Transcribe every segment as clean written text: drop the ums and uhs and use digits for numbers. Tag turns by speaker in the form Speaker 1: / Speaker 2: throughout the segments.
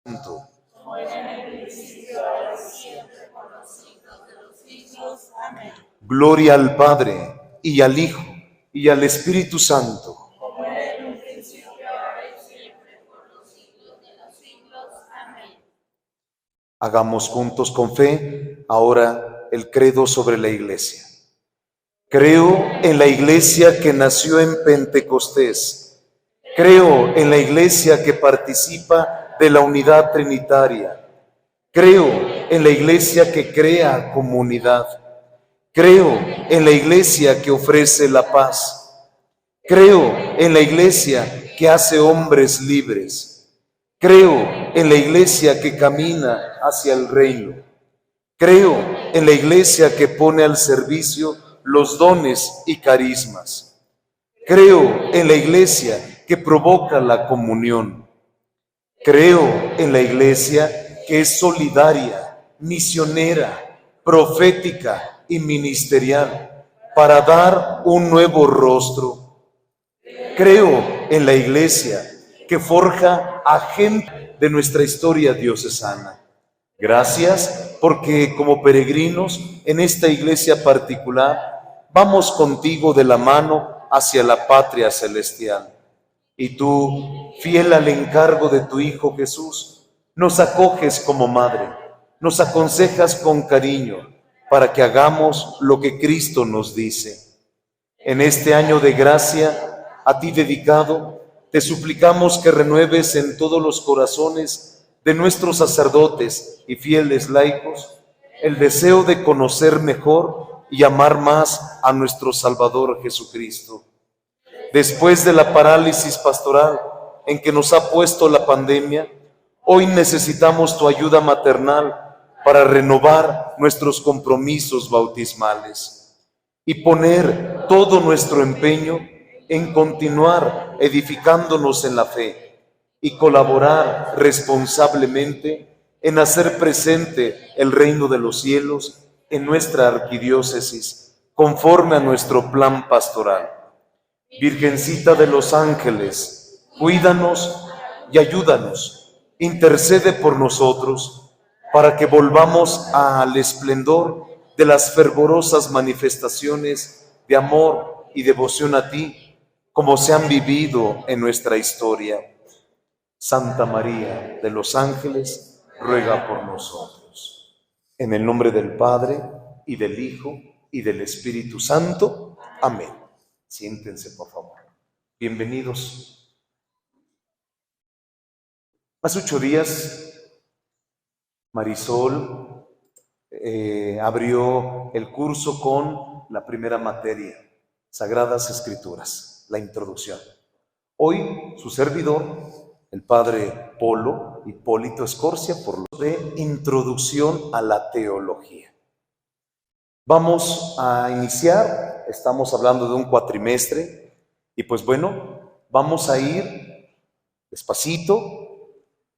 Speaker 1: Santo.
Speaker 2: Como era en el principio, ahora y siempre, por los siglos de los siglos. Amén.
Speaker 1: Gloria al Padre, y al Hijo, y al Espíritu Santo.
Speaker 2: Como era en un principio, ahora y siempre, por los siglos de los siglos. Amén.
Speaker 1: Hagamos juntos con fe ahora el credo sobre la Iglesia. Creo en la Iglesia que nació en Pentecostés. Creo en la Iglesia que participa de la unidad trinitaria. Creo en la Iglesia que crea comunidad. Creo en la Iglesia que ofrece la paz. Creo en la Iglesia que hace hombres libres. Creo en la Iglesia que camina hacia el reino. Creo en la Iglesia que pone al servicio los dones y carismas. Creo en la Iglesia que provoca la comunión. Creo en la Iglesia que es solidaria, misionera, profética y ministerial para dar un nuevo rostro. Creo en la Iglesia que forja a gente de nuestra historia diocesana. Gracias porque como peregrinos en esta iglesia particular vamos contigo de la mano hacia la patria celestial. Y tú, fiel al encargo de tu Hijo Jesús, nos acoges como madre, nos aconsejas con cariño para que hagamos lo que Cristo nos dice. En este año de gracia, a ti dedicado, te suplicamos que renueves en todos los corazones de nuestros sacerdotes y fieles laicos el deseo de conocer mejor y amar más a nuestro Salvador Jesucristo. Después de la parálisis pastoral en que nos ha puesto la pandemia, hoy necesitamos tu ayuda maternal para renovar nuestros compromisos bautismales y poner todo nuestro empeño en continuar edificándonos en la fe y colaborar responsablemente en hacer presente el reino de los cielos en nuestra arquidiócesis, conforme a nuestro plan pastoral. Virgencita de los ángeles, cuídanos y ayúdanos, intercede por nosotros, para que volvamos al esplendor de las fervorosas manifestaciones de amor y devoción a ti, como se han vivido en nuestra historia. Santa María de los ángeles, ruega por nosotros. En el nombre del Padre, y del Hijo, y del Espíritu Santo. Amén. Siéntense, por favor. Bienvenidos. Hace 8 días, Marisol abrió el curso con la primera materia, Sagradas Escrituras, la introducción. Hoy, su servidor, el padre Hipólito Escorcia, por lo de Introducción a la Teología. Vamos a iniciar, estamos hablando de un cuatrimestre, y pues bueno, vamos a ir despacito,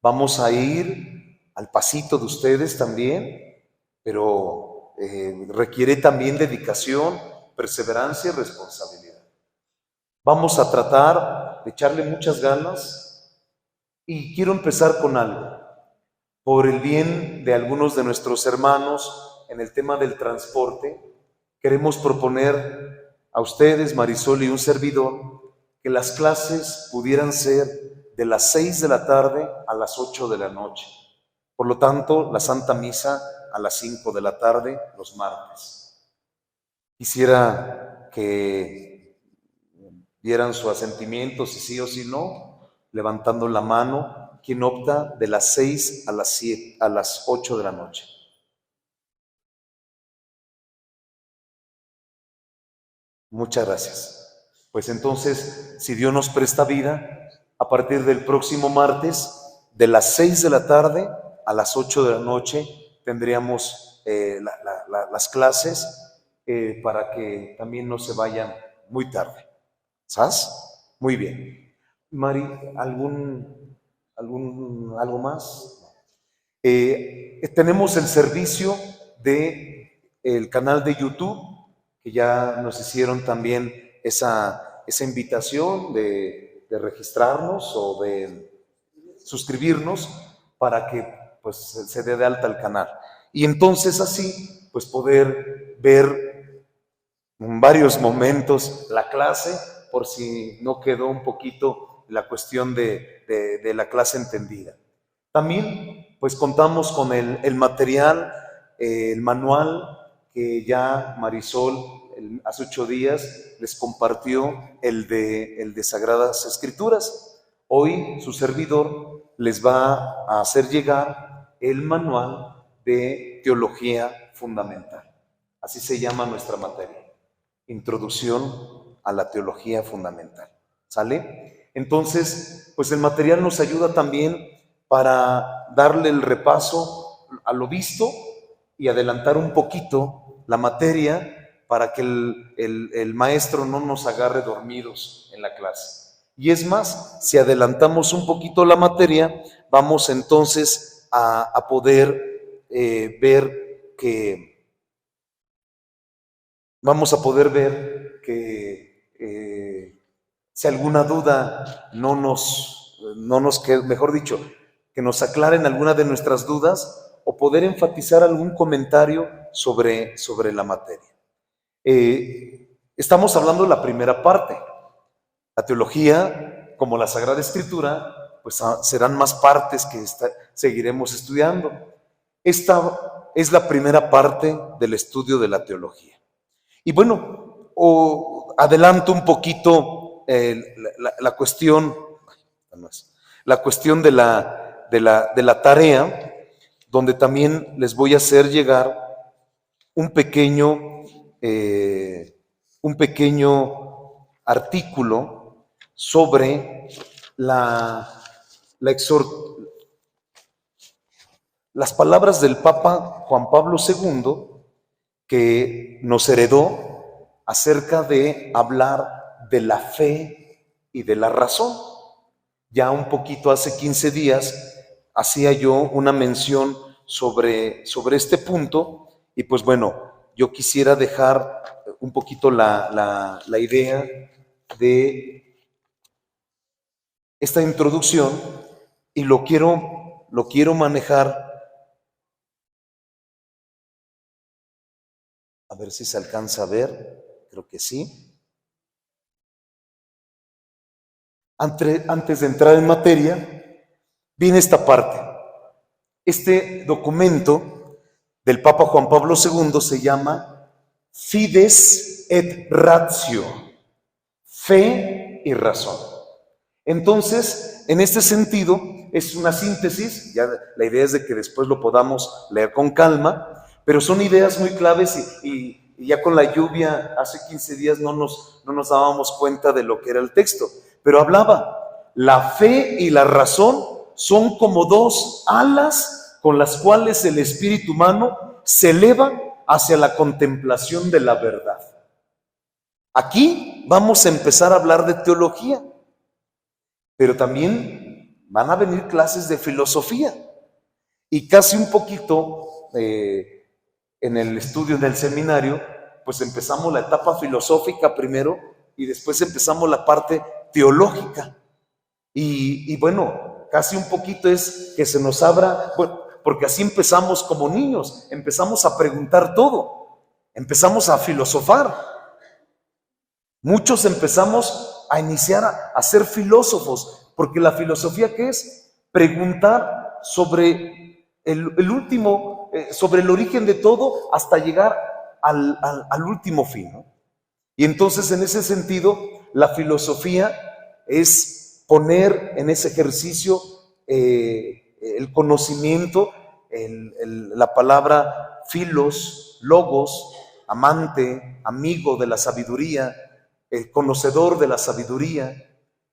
Speaker 1: vamos a ir al pasito de ustedes también, pero requiere también dedicación, perseverancia y responsabilidad. Vamos a tratar de echarle muchas ganas. Y quiero empezar con algo, por el bien de algunos de nuestros hermanos en el tema del transporte. Queremos proponer a ustedes, Marisol y un servidor, que las clases pudieran ser de las 6 de la tarde a las 8 de la noche. Por lo tanto, la Santa Misa a las 5 de la tarde los martes. Quisiera que dieran su asentimiento, si sí o si no, levantando la mano, quien opta de las 6 a las 8 de la noche. Muchas gracias. Pues entonces, si Dios nos presta vida, a partir del próximo martes, de las 6 de la tarde a las 8 de la noche, tendríamos las clases para que también no se vayan muy tarde. ¿Sabes? Muy bien. Mari, ¿algo más? Tenemos el servicio del canal de YouTube, que ya nos hicieron también esa invitación de registrarnos o de suscribirnos. para que pues se dé de alta el canal. Y entonces así, pues poder ver en varios momentos la clase, por si no quedó un poquito la cuestión de la clase entendida. También pues contamos con el material, el manual que ya Marisol hace 8 días les compartió, el de Sagradas Escrituras. Hoy su servidor les va a hacer llegar el manual de Teología Fundamental. Así se llama nuestra materia. Introducción a la Teología Fundamental. ¿Sale? Entonces, pues el material nos ayuda también para darle el repaso a lo visto y adelantar un poquito la materia para que el maestro no nos agarre dormidos en la clase. Y es más, si adelantamos un poquito la materia, vamos entonces a poder ver que si alguna duda no nos queda, mejor dicho, que nos aclaren alguna de nuestras dudas o poder enfatizar algún comentario sobre la materia. Estamos hablando de la primera parte. La teología, como la Sagrada Escritura, pues serán más partes que seguiremos estudiando. Esta es la primera parte del estudio de la teología. Y bueno, adelanto un poquito la cuestión de la tarea, donde también les voy a hacer llegar un pequeño artículo sobre las palabras del Papa Juan Pablo II, que nos heredó acerca de hablar de la fe y de la razón. Ya un poquito hace 15 días hacía yo una mención sobre este punto y pues bueno, yo quisiera dejar un poquito la idea de esta introducción y lo quiero manejar. A ver si se alcanza a ver, creo que sí. Antes de entrar en materia, viene esta parte. Este documento del Papa Juan Pablo II se llama Fides et Ratio, fe y razón. Entonces, en este sentido, es una síntesis, ya la idea es de que después lo podamos leer con calma, pero son ideas muy claves y ya con la lluvia hace 15 días no nos dábamos cuenta de lo que era el texto, pero hablaba, la fe y la razón son como dos alas con las cuales el espíritu humano se eleva hacia la contemplación de la verdad. Aquí vamos a empezar a hablar de teología, pero también van a venir clases de filosofía y casi un poquito en el estudio del seminario, pues empezamos la etapa filosófica primero y después empezamos la parte teológica. Y bueno, casi un poquito es que se nos abra, bueno, porque así empezamos como niños, empezamos a preguntar todo, empezamos a filosofar. Muchos empezamos a iniciar a ser filósofos, porque la filosofía, ¿qué es? Preguntar sobre el último, sobre el origen de todo hasta llegar al último fin, ¿no? Y entonces, en ese sentido, la filosofía es poner en ese ejercicio el conocimiento, la palabra filos, logos, amante, amigo de la sabiduría, conocedor de la sabiduría.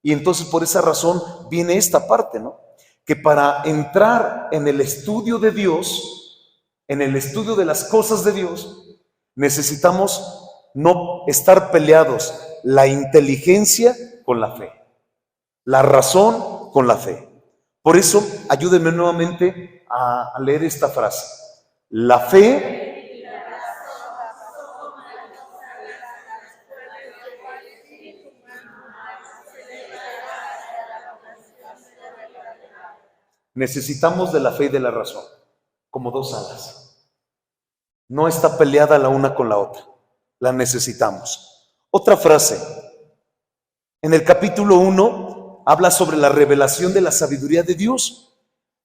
Speaker 1: Y entonces por esa razón viene esta parte, ¿no? Que para entrar en el estudio de Dios, en el estudio de las cosas de Dios, necesitamos no estar peleados, la inteligencia con la fe, la razón con la fe. Por eso, ayúdenme nuevamente a leer esta frase. La fe Necesitamos de la fe y de la razón, como dos alas. No está peleada la una con la otra, la necesitamos. Otra frase, en el capítulo 1 habla sobre la revelación de la sabiduría de Dios.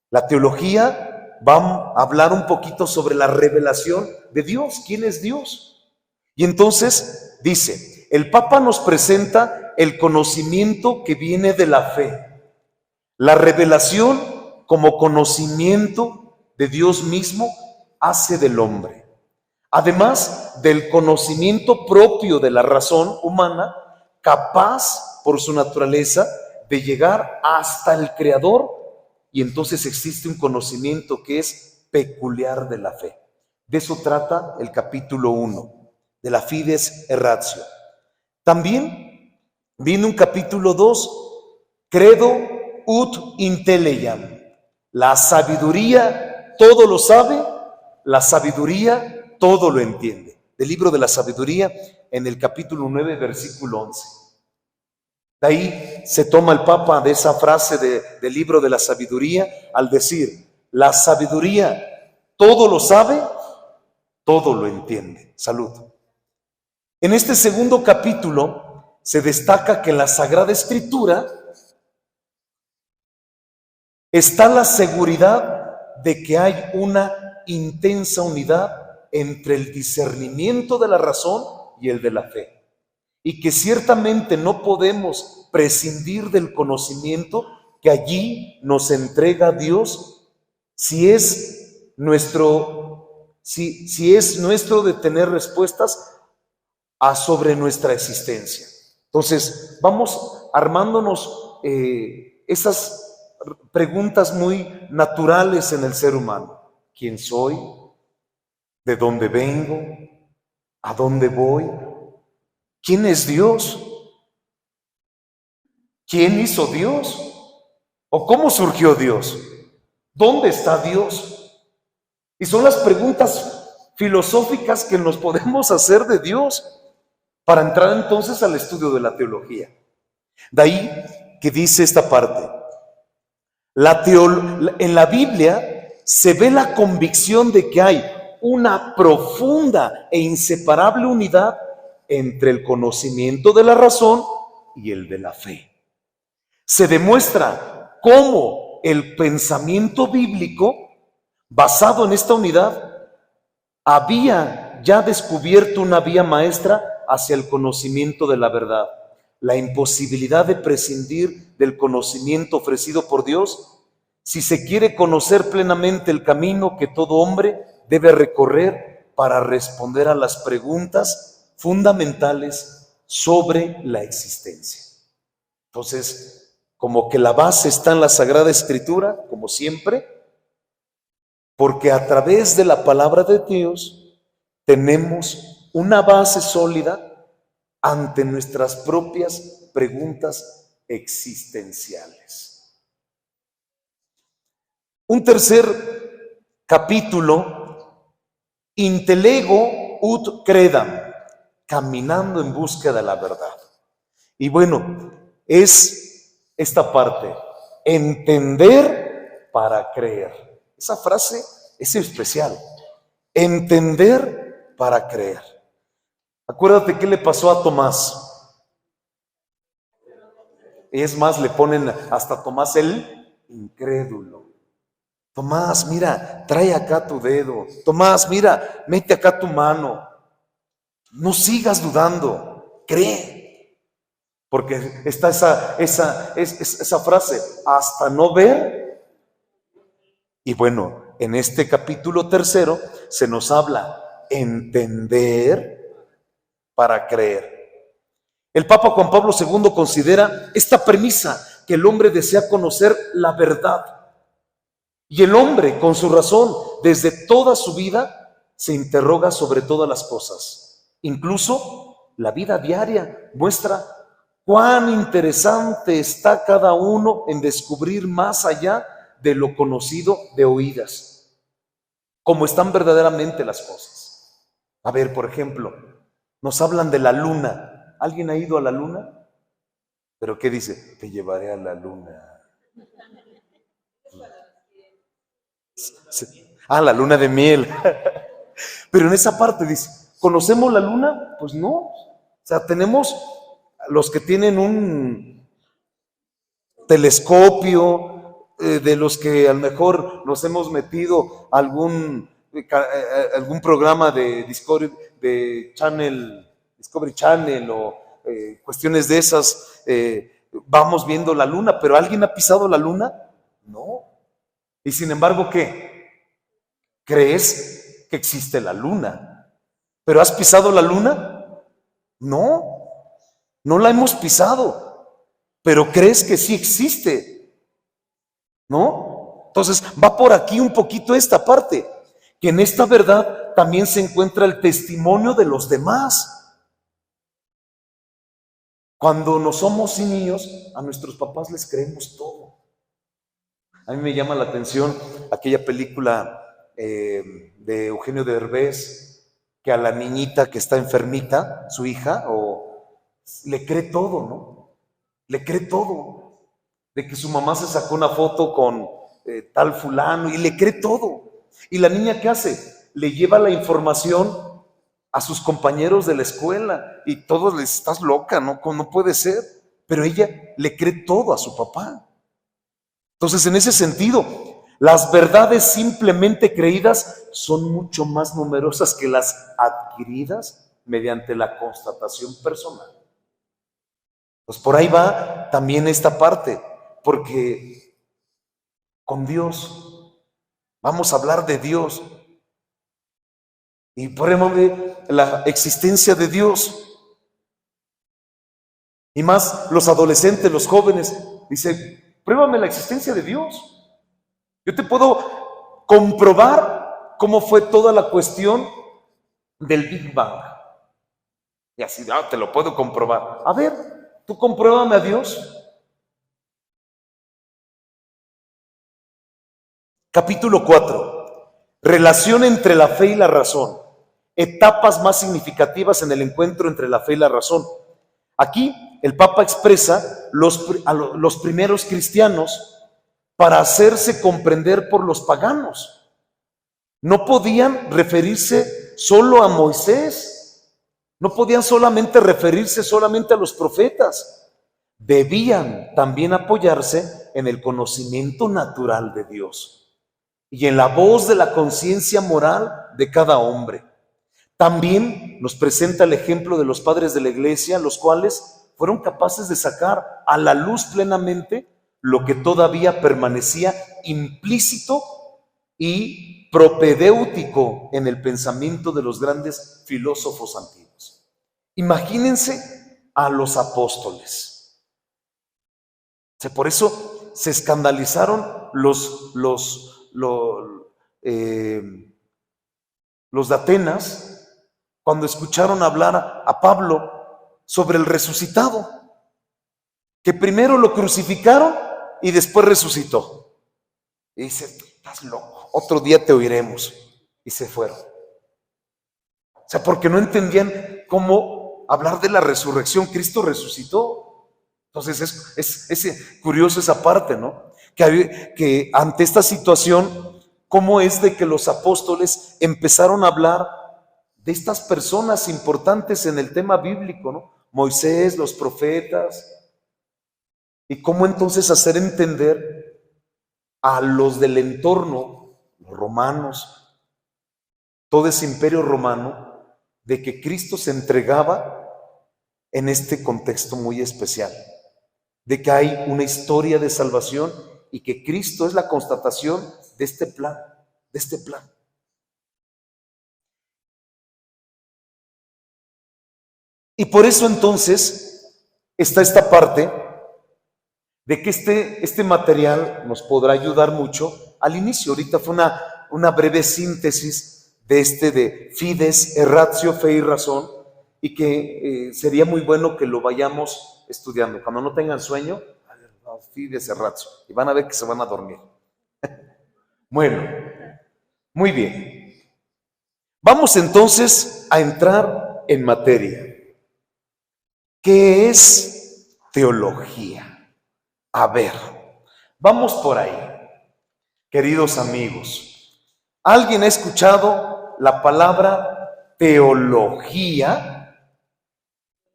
Speaker 1: La teología va a hablar un poquito sobre la revelación de Dios. ¿Quién es Dios? Y entonces dice, el Papa nos presenta el conocimiento que viene de la fe. La revelación como conocimiento de Dios mismo hace del hombre. Además del conocimiento propio de la razón humana, capaz por su naturaleza de llegar hasta el Creador, y entonces existe un conocimiento que es peculiar de la fe. De eso trata el capítulo 1, de la Fides Ratio. También viene un capítulo 2, Credo ut Intelleiam. La sabiduría todo lo sabe, la sabiduría todo lo entiende. Del libro de la sabiduría, en el capítulo 9, versículo 11. De ahí se toma el Papa de esa frase del libro de la sabiduría al decir, la sabiduría todo lo sabe, todo lo entiende. Salud. En este segundo capítulo se destaca que en la Sagrada Escritura está la seguridad de que hay una intensa unidad entre el discernimiento de la razón y el de la fe. Y que ciertamente no podemos prescindir del conocimiento que allí nos entrega Dios si es nuestro de tener respuestas sobre nuestra existencia. Entonces, vamos armándonos esas preguntas muy naturales en el ser humano. ¿Quién soy? ¿De dónde vengo? ¿A dónde voy? ¿Quién es Dios? ¿Quién hizo Dios? ¿O cómo surgió Dios? ¿Dónde está Dios? Y son las preguntas filosóficas que nos podemos hacer de Dios para entrar entonces al estudio de la teología. De ahí que dice esta parte. En la Biblia se ve la convicción de que hay una profunda e inseparable unidad entre el conocimiento de la razón y el de la fe. Se demuestra cómo el pensamiento bíblico, basado en esta unidad, había ya descubierto una vía maestra hacia el conocimiento de la verdad. La imposibilidad de prescindir del conocimiento ofrecido por Dios si se quiere conocer plenamente el camino que todo hombre debe recorrer para responder a las preguntas fundamentales sobre la existencia. Entonces, como que la base está en la Sagrada Escritura, como siempre, porque a través de la palabra de Dios tenemos una base sólida ante nuestras propias preguntas existenciales. Un tercer capítulo, Intellego ut credam, caminando en busca de la verdad. Y bueno, es esta parte, entender para creer. Esa frase es especial, entender para creer. Acuérdate qué le pasó a Tomás. Y es más, le ponen hasta Tomás el incrédulo. Tomás, mira, trae acá tu dedo. Tomás, mira, mete acá tu mano. No sigas dudando, cree. Porque está esa frase, hasta no ver. Y bueno, en este capítulo 3 se nos habla entender para creer. El Papa Juan Pablo II considera esta premisa, que el hombre desea conocer la verdad. Y el hombre, con su razón, desde toda su vida, se interroga sobre todas las cosas. Incluso la vida diaria muestra cuán interesante está cada uno en descubrir más allá de lo conocido de oídas, cómo están verdaderamente las cosas. A ver, por ejemplo, nos hablan de la luna. ¿Alguien ha ido a la luna? ¿Pero qué dice? Te llevaré a la luna. La luna de miel. Pero en esa parte dice, ¿conocemos la luna? Pues no. O sea, tenemos los que tienen un telescopio, de los que a lo mejor nos hemos metido a algún programa de Discovery Channel o cuestiones de esas, vamos viendo la luna, pero ¿alguien ha pisado la luna? No. Y sin embargo, ¿qué? ¿Crees que existe la luna? ¿Pero has pisado la luna? No, no la hemos pisado, pero crees que sí existe, ¿no? Entonces va por aquí un poquito esta parte, que en esta verdad también se encuentra el testimonio de los demás. Cuando no somos niños, a nuestros papás les creemos todo. A mí me llama la atención aquella película de Eugenio Derbez, que a la niñita que está enfermita, su hija, le cree todo, ¿no? Le cree todo. De que su mamá se sacó una foto con tal fulano y le cree todo. ¿Y la niña qué hace? Le lleva la información a sus compañeros de la escuela y todos les, estás loca, ¿no? No puede ser. Pero ella le cree todo a su papá. Entonces, en ese sentido, las verdades simplemente creídas son mucho más numerosas que las adquiridas mediante la constatación personal. Pues por ahí va también esta parte, porque con Dios, vamos a hablar de Dios, y ponemos la existencia de Dios. Y más los adolescentes, los jóvenes, dice, pruébame la existencia de Dios. Yo te puedo comprobar cómo fue toda la cuestión del Big Bang. Y así, te lo puedo comprobar. A ver, tú compruébame a Dios. Capítulo 4. Relación entre la fe y la razón. Etapas más significativas en el encuentro entre la fe y la razón. Aquí el Papa expresa los primeros cristianos para hacerse comprender por los paganos. No podían referirse solo a Moisés, no podían solamente referirse solamente a los profetas, debían también apoyarse en el conocimiento natural de Dios y en la voz de la conciencia moral de cada hombre. También nos presenta el ejemplo de los padres de la iglesia, los cuales fueron capaces de sacar a la luz plenamente lo que todavía permanecía implícito y propedéutico en el pensamiento de los grandes filósofos antiguos. Imagínense a los apóstoles. O sea, por eso se escandalizaron los de Atenas cuando escucharon hablar a Pablo sobre el resucitado, que primero lo crucificaron y después resucitó. Y dice, estás loco, otro día te oiremos. Y se fueron. O sea, porque no entendían cómo hablar de la resurrección. Cristo resucitó. Entonces es curioso esa parte, ¿no? Que ante esta situación, ¿cómo es de que los apóstoles empezaron a hablar de estas personas importantes en el tema bíblico, ¿no? Moisés, los profetas, y cómo entonces hacer entender a los del entorno, los romanos, todo ese imperio romano, de que Cristo se entregaba en este contexto muy especial, de que hay una historia de salvación y que Cristo es la constatación de este plan, Y por eso entonces está esta parte de que este material nos podrá ayudar mucho al inicio. Ahorita fue una breve síntesis de Fides et Ratio, fe y razón, y que sería muy bueno que lo vayamos estudiando. Cuando no tengan sueño, Fides et Ratio, y van a ver que se van a dormir. Bueno, muy bien. Vamos entonces a entrar en materia. ¿Qué es teología? A ver, vamos por ahí, queridos amigos. ¿Alguien ha escuchado la palabra teología?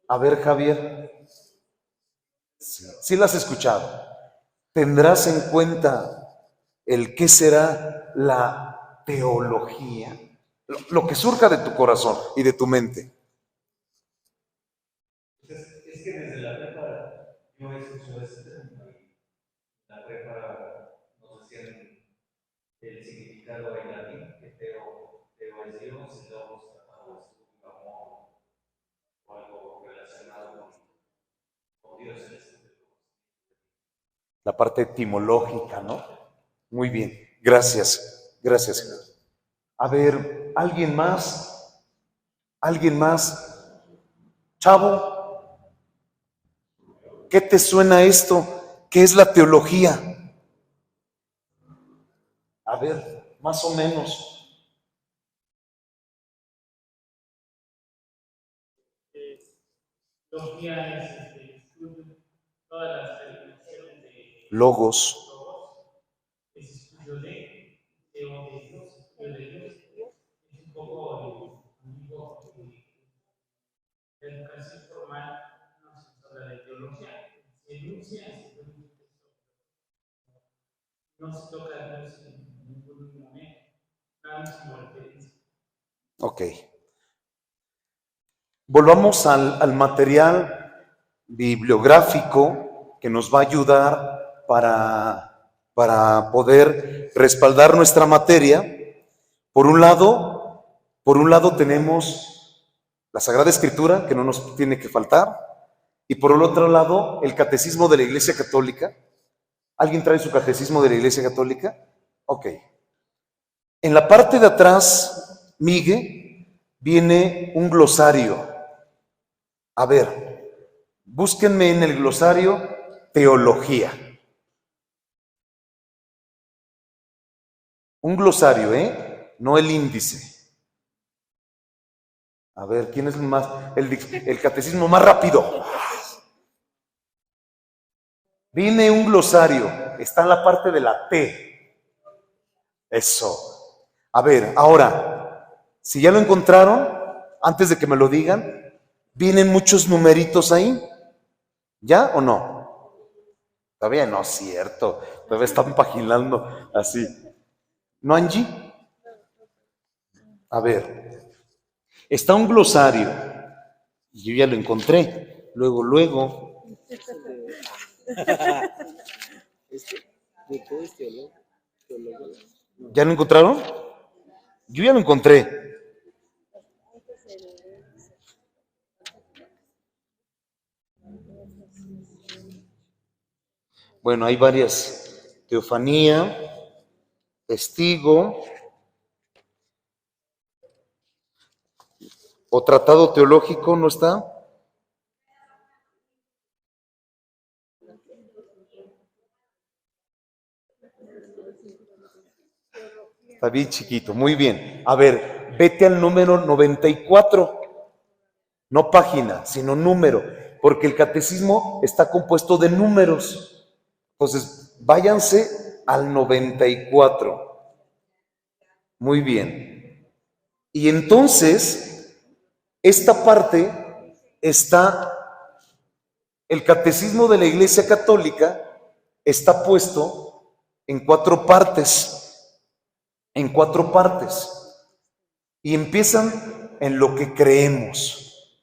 Speaker 1: A ver, Javier. Sí la has escuchado. ¿Tendrás en cuenta el qué será la teología? Lo que surja de tu corazón y de tu mente.
Speaker 3: Es que desde la prepa yo escucho ese término y la prepa nos decían el significado en latín, que teo es Dios y logos tratado es un amor o algo relacionado con Dios.
Speaker 1: La parte etimológica, ¿no? Muy bien, gracias, gracias. A ver, ¿alguien más? ¿Alguien más? Chavo, ¿qué te suena esto? ¿Qué es la teología? A ver, más o menos.
Speaker 3: Teología es estudio, todas las definiciones de
Speaker 1: Logos.
Speaker 3: es estudio de Dios, estudio de Dios. Es un poco digo, la educación formal no se habla de teología, se enuncia, no se toca a Dios en ningún momento, nada más como referencia.
Speaker 1: Ok. Volvamos al material bibliográfico que nos va a ayudar para poder respaldar nuestra materia. Por un lado tenemos la Sagrada Escritura, que no nos tiene que faltar, y por el otro lado, el Catecismo de la Iglesia Católica. ¿Alguien trae su Catecismo de la Iglesia Católica? Ok. En la parte de atrás, Migue, viene un glosario. A ver, búsquenme en el glosario teología. Un glosario, no el índice. A ver, ¿quién es el catecismo más rápido? Viene un glosario, está en la parte de la T. Eso. A ver, ahora, si ya lo encontraron, antes de que me lo digan, vienen muchos numeritos ahí. ¿Ya o no? Todavía no es cierto. Todavía están paginando así. ¿No, Angie? A ver, está un glosario. Y yo ya lo encontré. Luego. ¿Ya lo encontraron? Yo ya lo encontré. Bueno, hay varias. Teofanía, testigo, o tratado teológico, ¿no está? Está bien chiquito, muy bien. A ver, vete al número 94. No página, sino número, porque el catecismo está compuesto de números. Entonces, váyanse al 94. Muy bien. Y entonces, esta parte está, el catecismo de la Iglesia Católica está puesto en 4 partes, y empiezan en lo que creemos.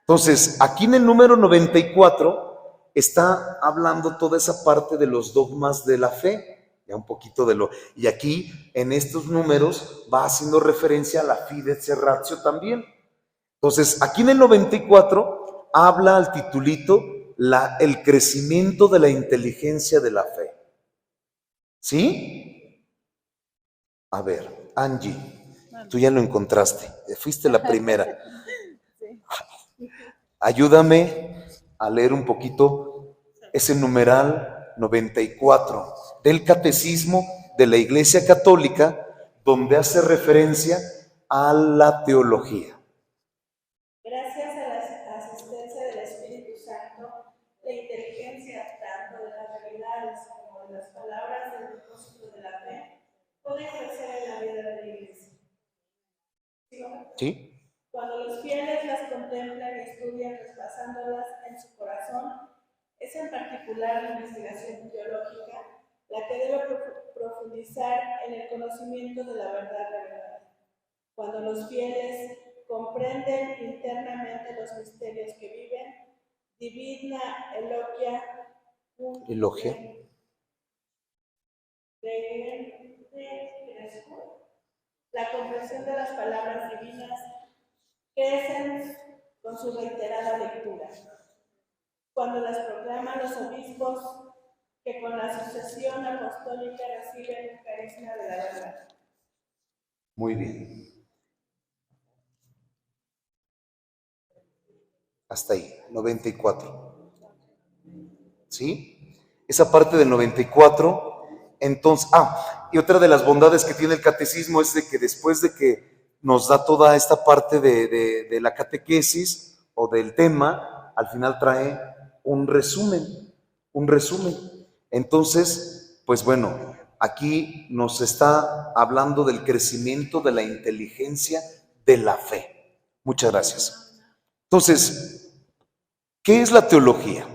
Speaker 1: Entonces, aquí en el número 94 está hablando toda esa parte de los dogmas de la fe, ya un poquito y aquí en estos números va haciendo referencia a la fides ratio también. Entonces, aquí en el 94 habla al titulito el crecimiento de la inteligencia de la fe. ¿Sí? A ver, Angie, tú ya lo encontraste, fuiste la primera. Ayúdame a leer un poquito ese numeral 94 del Catecismo de la Iglesia Católica, donde hace referencia a la teología.
Speaker 2: Gracias a la asistencia del Espíritu Santo, la inteligencia tanto de las realidades como de las palabras del propósito de la fe puede crecer en la vida de la Iglesia.
Speaker 1: ¿Sí?
Speaker 2: Cuando los fieles las contemplan y estudian traspasándolas en su corazón, es en particular la investigación teológica la que debe profundizar en el conocimiento de la verdad revelada. Cuando los fieles comprenden internamente los misterios que viven, divina
Speaker 1: Elogia.
Speaker 2: La comprensión de las palabras divinas crecen con su reiterada lectura. Cuando las proclaman los obispos que con la sucesión apostólica reciben el carisma de la verdad.
Speaker 1: Muy bien. Hasta ahí, 94. ¿Sí? Esa parte del 94, entonces, y otra de las bondades que tiene el catecismo es de que después de que nos da toda esta parte de la catequesis o del tema, al final trae un resumen. Entonces, pues bueno, aquí nos está hablando del crecimiento de la inteligencia de la fe. Muchas gracias. Entonces, ¿qué es la teología?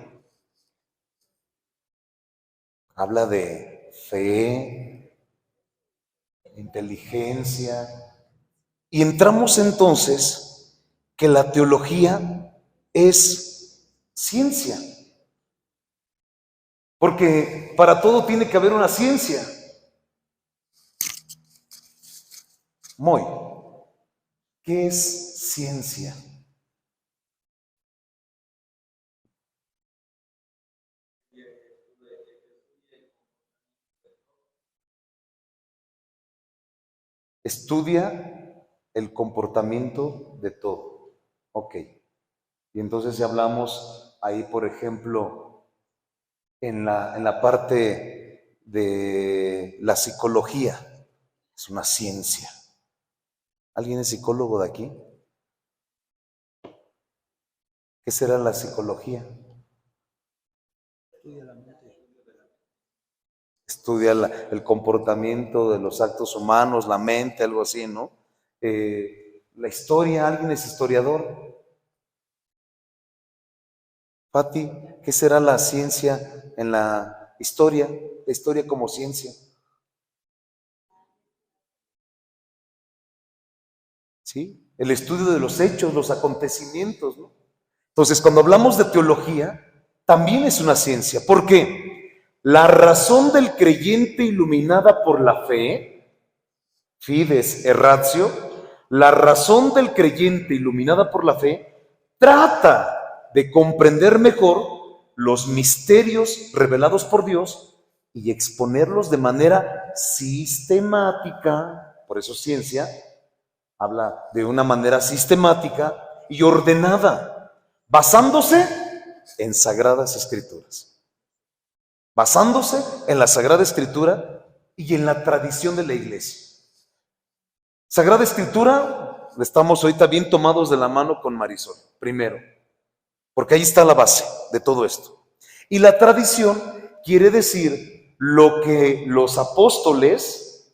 Speaker 1: Habla de fe, inteligencia, y entramos entonces que la teología es ciencia. Porque para todo tiene que haber una ciencia. Moy, ¿qué es ciencia? Estudia el comportamiento de todo. Ok. Y entonces si hablamos ahí, por ejemplo, en la parte de la psicología, es una ciencia. ¿Alguien es psicólogo de aquí? ¿Qué será la psicología? Estudia el comportamiento de los actos humanos, la mente, algo así, ¿no? La historia, ¿alguien es historiador? Pati, ¿qué será la ciencia en la historia? La historia como ciencia. ¿Sí? El estudio de los hechos, los acontecimientos, ¿no? Entonces, cuando hablamos de teología, también es una ciencia. ¿Por qué? La razón del creyente iluminada por la fe, fides et ratio, la razón del creyente iluminada por la fe, trata de comprender mejor los misterios revelados por Dios y exponerlos de manera sistemática. Por eso ciencia habla de una manera sistemática y ordenada, basándose en sagradas escrituras. Basándose en la Sagrada Escritura y en la tradición de la iglesia. Sagrada Escritura, estamos ahorita bien tomados de la mano con Marisol, primero, porque ahí está la base de todo esto. Y la tradición quiere decir lo que los apóstoles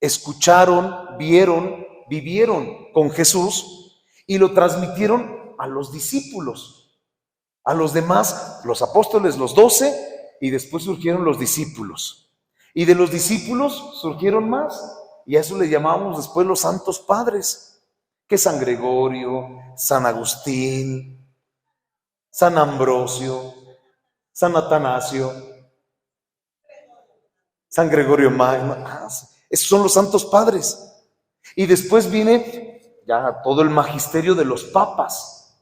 Speaker 1: escucharon, vieron, vivieron con Jesús y lo transmitieron a los discípulos, a los demás, los apóstoles, los 12, y después surgieron los discípulos. Y de los discípulos surgieron más, y a eso le llamamos después los santos padres, que San Gregorio, San Agustín, San Ambrosio, San Atanasio, San Gregorio Magno. Esos son los santos padres. Y después viene ya todo el magisterio de los papas,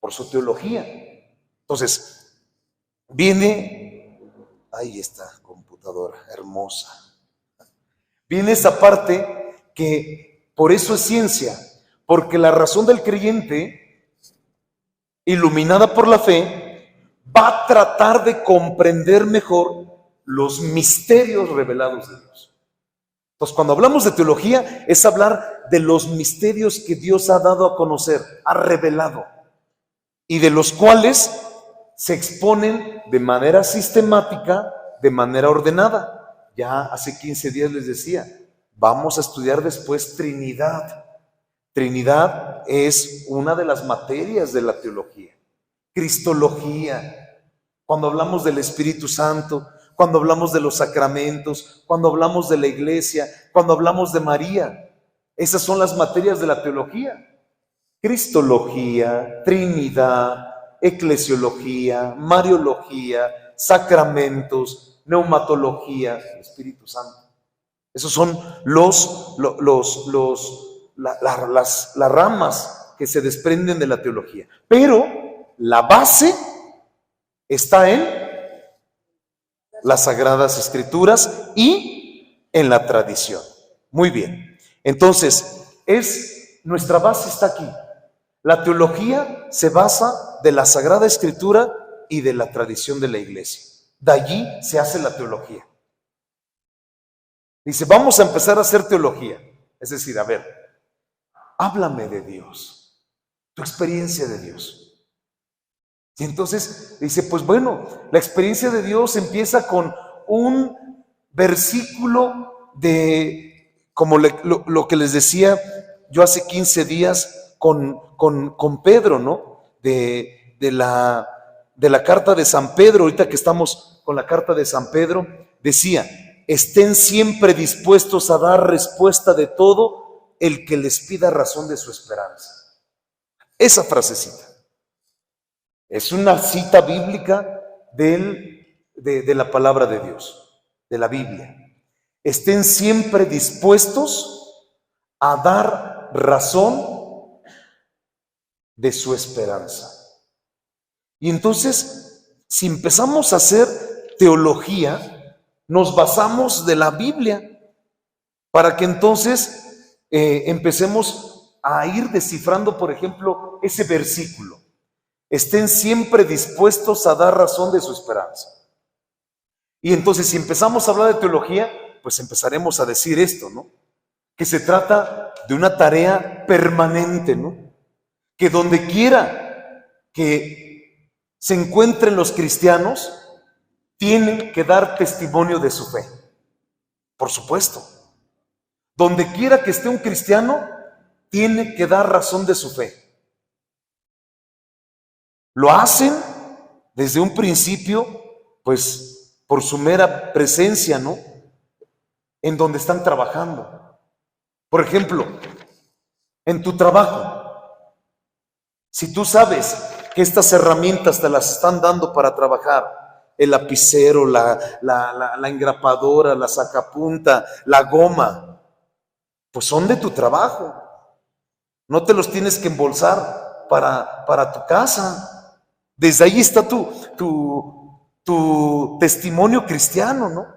Speaker 1: por su teología. Entonces, viene, ahí está, computadora hermosa. Viene esa parte que por eso es ciencia, porque la razón del creyente, iluminada por la fe, va a tratar de comprender mejor los misterios revelados de Dios. Entonces, cuando hablamos de teología, es hablar de los misterios que Dios ha dado a conocer, ha revelado, y de los cuales se exponen de manera sistemática, de manera ordenada. Ya hace 15 días les decía, vamos a estudiar después Trinidad. Trinidad es una de las materias de la teología. Cristología, cuando hablamos del Espíritu Santo, cuando hablamos de los sacramentos, cuando hablamos de la iglesia, cuando hablamos de María. Esas son las materias de la teología. Cristología, Trinidad, eclesiología, Mariología, sacramentos, neumatología, Espíritu Santo. Esos son las ramas que se desprenden de la teología. Pero la base está en las Sagradas Escrituras y en la tradición. Muy bien. Entonces, nuestra base está aquí. La teología se basa de la Sagrada Escritura y de la tradición de la iglesia. De allí se hace la teología. Dice, vamos a empezar a hacer teología. Es decir, a ver, háblame de Dios, tu experiencia de Dios. Y entonces dice, pues bueno, la experiencia de Dios empieza con un versículo de, como lo que les decía yo hace 15 días con Pedro, ¿no? De la carta de San Pedro, ahorita que estamos con la carta de San Pedro, decía, estén siempre dispuestos a dar respuesta de todo el que les pida razón de su esperanza. Esa frasecita es una cita bíblica de la palabra de Dios, de la Biblia. Estén siempre dispuestos a dar razón de su esperanza. Y entonces, si empezamos a hacer teología, nos basamos de la Biblia para que entonces empecemos a ir descifrando, por ejemplo, ese versículo. Estén siempre dispuestos a dar razón de su esperanza. Y entonces, si empezamos a hablar de teología, pues empezaremos a decir esto, ¿no? Que se trata de una tarea permanente, ¿no? Que donde quiera que se encuentren los cristianos, tienen que dar testimonio de su fe. Por supuesto. Donde quiera que esté un cristiano, tiene que dar razón de su fe. Lo hacen desde un principio, pues por su mera presencia, ¿no? En donde están trabajando. Por ejemplo, en tu trabajo, si tú sabes que estas herramientas te las están dando para trabajar, el lapicero, la engrapadora, la sacapunta, la goma, pues son de tu trabajo. No te los tienes que embolsar para tu casa. Desde ahí está tu testimonio cristiano, ¿no?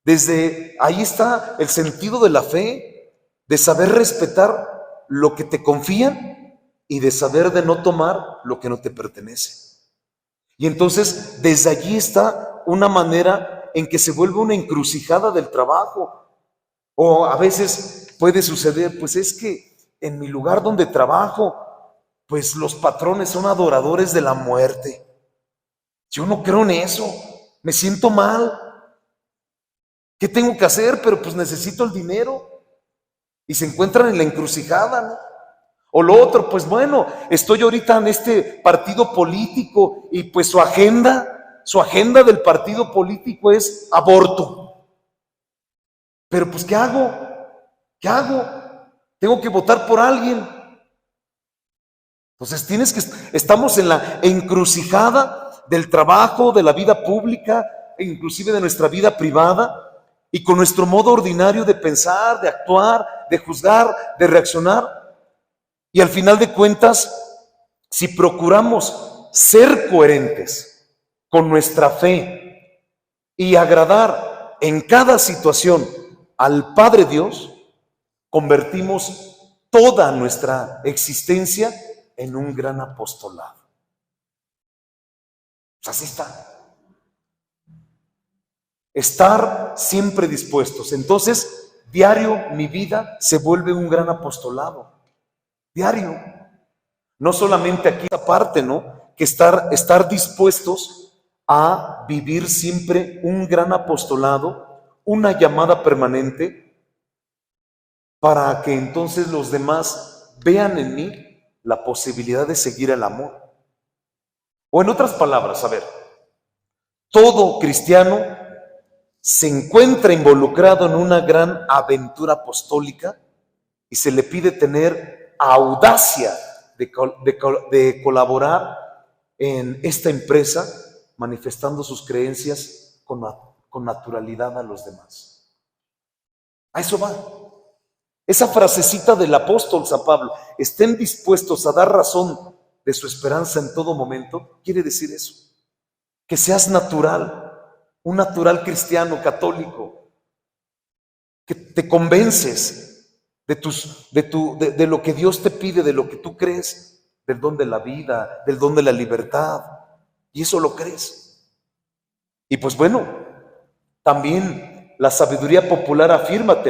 Speaker 1: Desde ahí está el sentido de la fe, de saber respetar lo que te confían y de saber de no tomar lo que no te pertenece. Y entonces desde allí está una manera en que se vuelve una encrucijada del trabajo. O a veces puede suceder, pues es que en mi lugar donde trabajo, pues los patrones son adoradores de la muerte. Yo no creo en eso, me siento mal. ¿Qué tengo que hacer? Pero pues necesito el dinero. Y se encuentran en la encrucijada, ¿no? O lo otro, pues bueno, estoy ahorita en este partido político y pues su agenda del partido político es aborto. Pero pues ¿qué hago? ¿Qué hago? Tengo que votar por alguien. Entonces estamos en la encrucijada del trabajo, de la vida pública, e inclusive de nuestra vida privada, y con nuestro modo ordinario de pensar, de actuar, de juzgar, de reaccionar. Y al final de cuentas, si procuramos ser coherentes con nuestra fe y agradar en cada situación al Padre Dios, convertimos toda nuestra existencia en un gran apostolado. Pues así está. Estar siempre dispuestos. Entonces, diario mi vida se vuelve un gran apostolado. Diario. No solamente aquí aparte, ¿no? Que estar dispuestos a vivir siempre un gran apostolado, una llamada permanente, para que entonces los demás vean en mí la posibilidad de seguir el amor. O en otras palabras, a ver, todo cristiano se encuentra involucrado en una gran aventura apostólica y se le pide tener audacia de colaborar en esta empresa, manifestando sus creencias con naturalidad a los demás. A eso va. Esa frasecita del apóstol San Pablo, estén dispuestos a dar razón de su esperanza en todo momento, quiere decir eso. Que seas natural, un natural cristiano católico, que te convences de lo que Dios te pide, de lo que tú crees, del don de la vida, del don de la libertad, y eso lo crees. Y pues bueno, también la sabiduría popular afirma,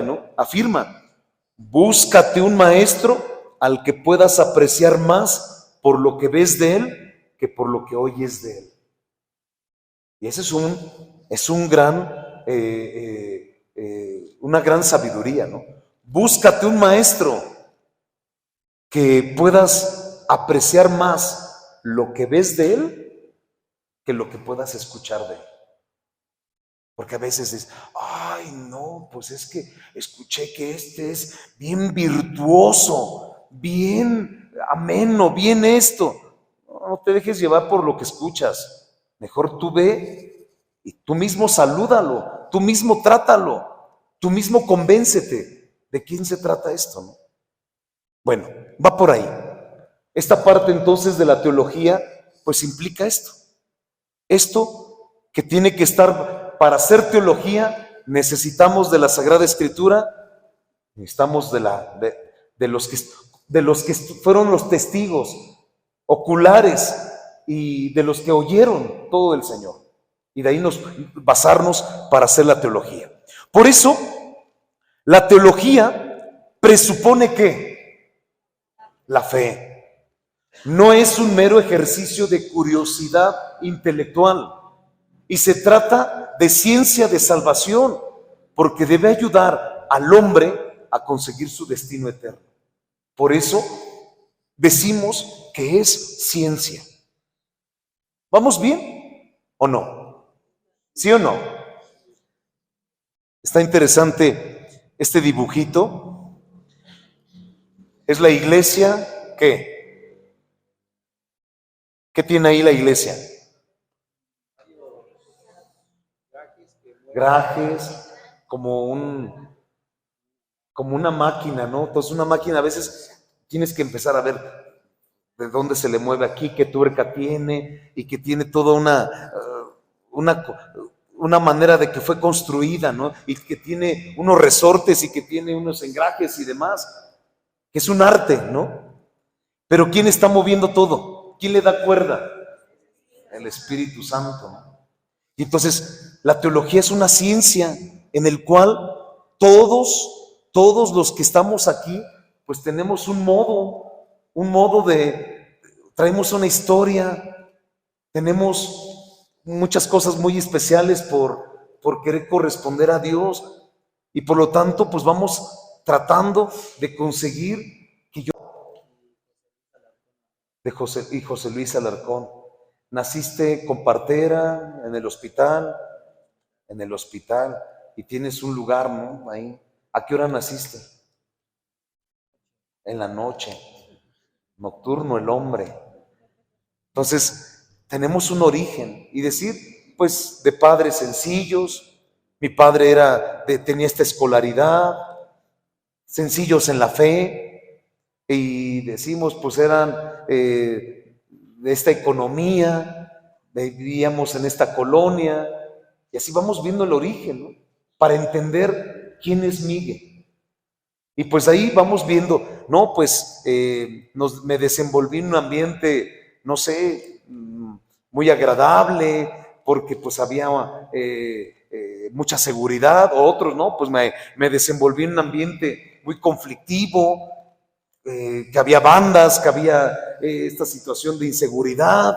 Speaker 1: búscate un maestro al que puedas apreciar más por lo que ves de él que por lo que oyes de él. Y ese es una gran sabiduría, ¿no? Búscate un maestro que puedas apreciar más lo que ves de él que lo que puedas escuchar de él. Porque a veces dices, ay no, pues es que escuché que este es bien virtuoso, bien ameno, bien esto. No te dejes llevar por lo que escuchas. Mejor tú ve y tú mismo salúdalo, tú mismo trátalo, tú mismo convéncete de quién se trata esto, ¿no? Bueno, va por ahí. Esta parte entonces de la teología, pues implica esto. Esto que tiene que estar, para hacer teología, necesitamos de la Sagrada Escritura, necesitamos de los que fueron los testigos oculares y de los que oyeron todo el Señor. Y de ahí basarnos para hacer la teología. Por eso, la teología presupone que la fe no es un mero ejercicio de curiosidad intelectual y se trata de ciencia de salvación, porque debe ayudar al hombre a conseguir su destino eterno. Por eso decimos que es ciencia. ¿Vamos bien o no? ¿Sí o no? Está interesante este dibujito. Es la iglesia, ¿qué? ¿Qué tiene ahí la iglesia? Grajes, como una máquina, ¿no? Entonces una máquina a veces tienes que empezar a ver de dónde se le mueve aquí, qué tuerca tiene, y que tiene toda una manera de que fue construida, ¿no? Y que tiene unos resortes y que tiene unos engrajes y demás, que es un arte, ¿no? Pero ¿quién está moviendo todo? ¿Quién le da cuerda? El Espíritu Santo, ¿no? Y entonces la teología es una ciencia en el cual todos los que estamos aquí, pues tenemos un modo traemos una historia, tenemos muchas cosas muy especiales por querer corresponder a Dios, y por lo tanto pues vamos tratando de conseguir de José Luis Alarcón. Naciste con partera en el hospital, y tienes un lugar, ¿no? Ahí. ¿A qué hora naciste? En la noche. Nocturno el hombre. Entonces, tenemos un origen. Y decir, pues, de padres sencillos. Mi padre tenía esta escolaridad, sencillos en la fe. Y decimos, pues, eran de esta economía, vivíamos en esta colonia, y así vamos viendo el origen, ¿no? Para entender quién es Miguel. Y pues ahí vamos viendo, no, pues me desenvolví en un ambiente, no sé, muy agradable, porque pues había mucha seguridad. Otros, no, pues me desenvolví en un ambiente muy conflictivo, que había bandas, que había esta situación de inseguridad,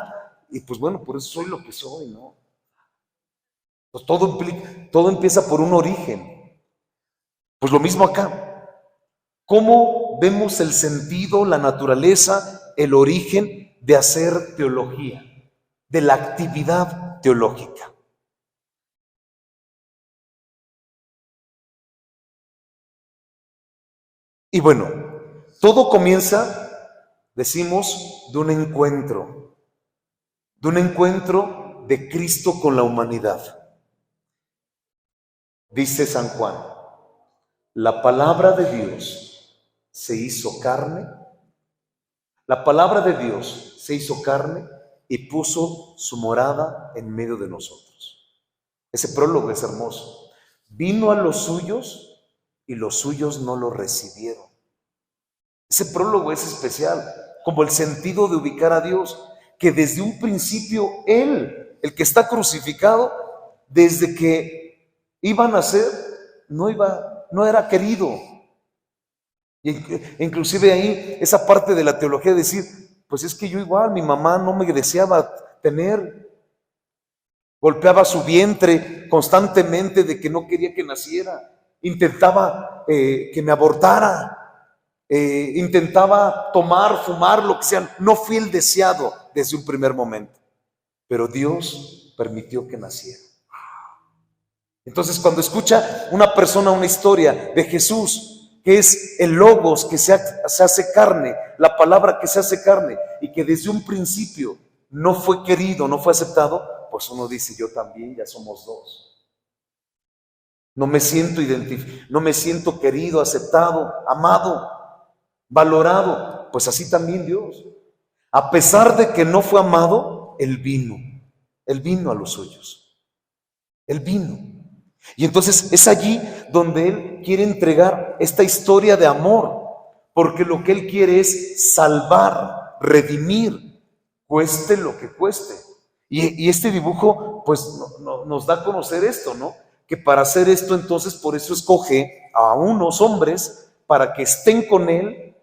Speaker 1: y pues bueno, por eso soy lo que soy, ¿no? Pues todo empieza por un origen. Pues lo mismo acá. ¿Cómo vemos el sentido, la naturaleza, el origen de hacer teología, de la actividad teológica. Y bueno, todo comienza, decimos, de un encuentro de Cristo con la humanidad. Dice San Juan, la palabra de Dios se hizo carne, la palabra de Dios se hizo carne y puso su morada en medio de nosotros. Ese prólogo es hermoso. Vino a los suyos y los suyos no lo recibieron. Ese prólogo es especial, como el sentido de ubicar a Dios, que desde un principio Él, el que está crucificado, desde que iba a nacer, no era querido. Y inclusive ahí, esa parte de la teología de decir, pues es que yo igual, mi mamá no me deseaba tener, golpeaba su vientre constantemente de que no quería que naciera, intentaba que me abortara, intentaba tomar, fumar, lo que sea. No fui el deseado desde un primer momento, pero Dios permitió que naciera. Entonces, cuando escucha una persona una historia de Jesús, que es el logos que se hace carne, la palabra que se hace carne, y que desde un principio no fue querido, no fue aceptado, pues uno dice, yo también, ya somos dos. No me siento identificado, no me siento querido, aceptado, amado, valorado. Pues así también Dios. A pesar de que no fue amado, Él vino a los suyos. Él vino. Y entonces es allí donde Él quiere entregar esta historia de amor, porque lo que Él quiere es salvar, redimir, cueste lo que cueste. Y este dibujo pues nos da a conocer esto, ¿no? Que para hacer esto, entonces, por eso escoge a unos hombres para que estén con Él,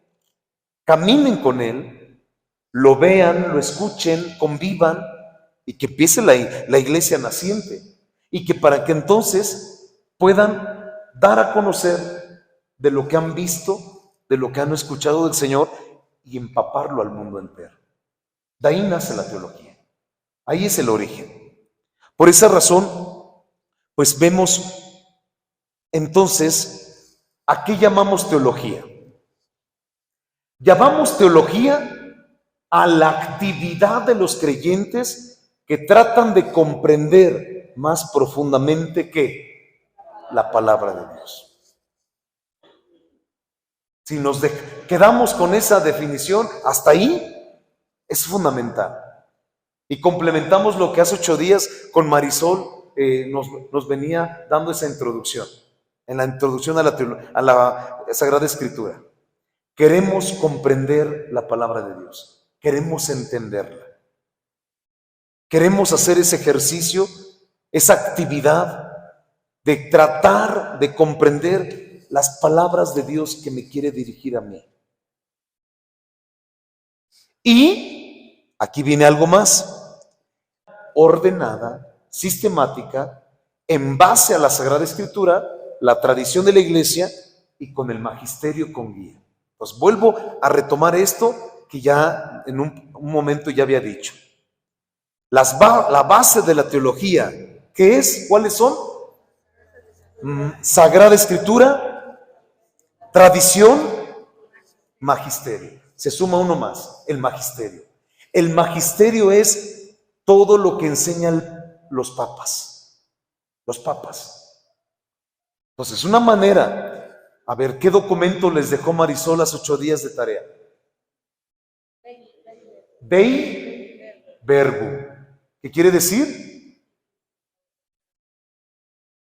Speaker 1: caminen con Él, lo vean, lo escuchen, convivan, y que empiece la iglesia naciente, y que para que entonces puedan dar a conocer de lo que han visto, de lo que han escuchado del Señor, y empaparlo al mundo entero. De ahí nace la teología, ahí es el origen. Por esa razón, pues vemos entonces, ¿a qué llamamos teología? Llamamos teología a la actividad de los creyentes que tratan de comprender más profundamente que la palabra de Dios. Si nos quedamos con esa definición, hasta ahí es fundamental. Y complementamos lo que hace 8 días con Marisol nos venía dando esa introducción, en la introducción a la Sagrada Escritura. Queremos comprender la palabra de Dios, queremos entenderla, queremos hacer ese ejercicio, esa actividad de tratar de comprender las palabras de Dios que me quiere dirigir a mí. Y aquí viene algo más, ordenada, sistemática, en base a la Sagrada Escritura, la tradición de la Iglesia y con el magisterio con guía. Pues vuelvo a retomar esto que ya en un momento ya había dicho. La base de la teología, ¿qué es? ¿Cuáles son? Sagrada Escritura, tradición, magisterio. Se suma uno más, el magisterio. El magisterio es todo lo que enseñan los papas. Los papas. Entonces, una manera, a ver, ¿qué documento les dejó Marisol hace 8 días de tarea? Dei Verbo. ¿Qué quiere decir?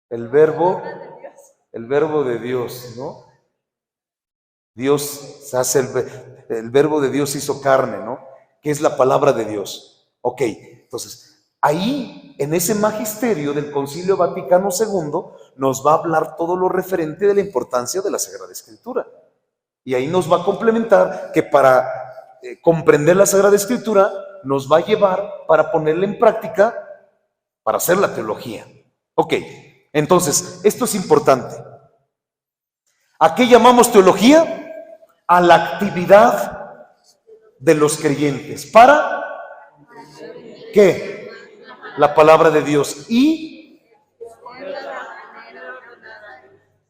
Speaker 1: El verbo de Dios, ¿no? Dios se hace, el verbo de Dios hizo carne, ¿no? Que es la palabra de Dios. Ok, entonces, ahí, en ese magisterio del Concilio Vaticano II, nos va a hablar todo lo referente de la importancia de la Sagrada Escritura. Y ahí nos va a complementar que para comprender la Sagrada Escritura, nos va a llevar para ponerla en práctica, para hacer la teología. Ok, entonces, esto es importante. ¿A qué llamamos teología? a la actividad de los creyentes. ¿Para qué? La palabra de Dios. Y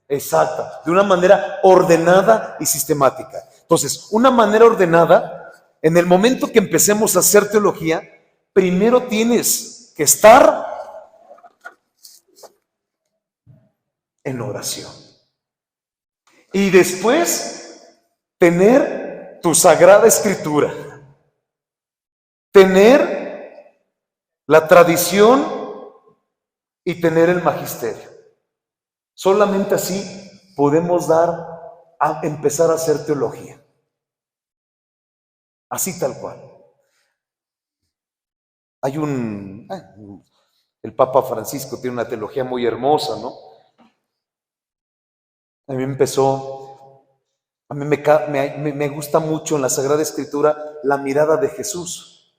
Speaker 1: exacta, de una manera ordenada y sistemática. Entonces, una manera ordenada, en el momento que empecemos a hacer teología, primero tienes que estar en oración. Y después, tener tu Sagrada Escritura. Tener la tradición y tener el magisterio. Solamente así podemos empezar a hacer teología. Así tal cual. Hay el Papa Francisco tiene una teología muy hermosa, ¿no? A mí me gusta mucho en la Sagrada Escritura la mirada de Jesús.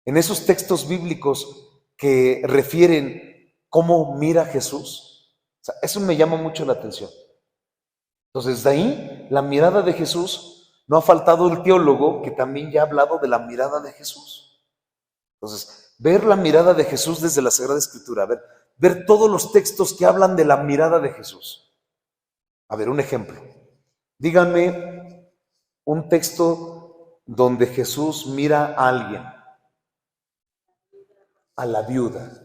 Speaker 1: En esos textos bíblicos que refieren cómo mira Jesús, o sea, eso me llama mucho la atención. Entonces, de ahí, la mirada de Jesús, no ha faltado el teólogo que también ya ha hablado de la mirada de Jesús. Entonces, ver la mirada de Jesús desde la Sagrada Escritura, ver todos los textos que hablan de la mirada de Jesús. A ver, un ejemplo. Díganme un texto donde Jesús mira a alguien, a la viuda.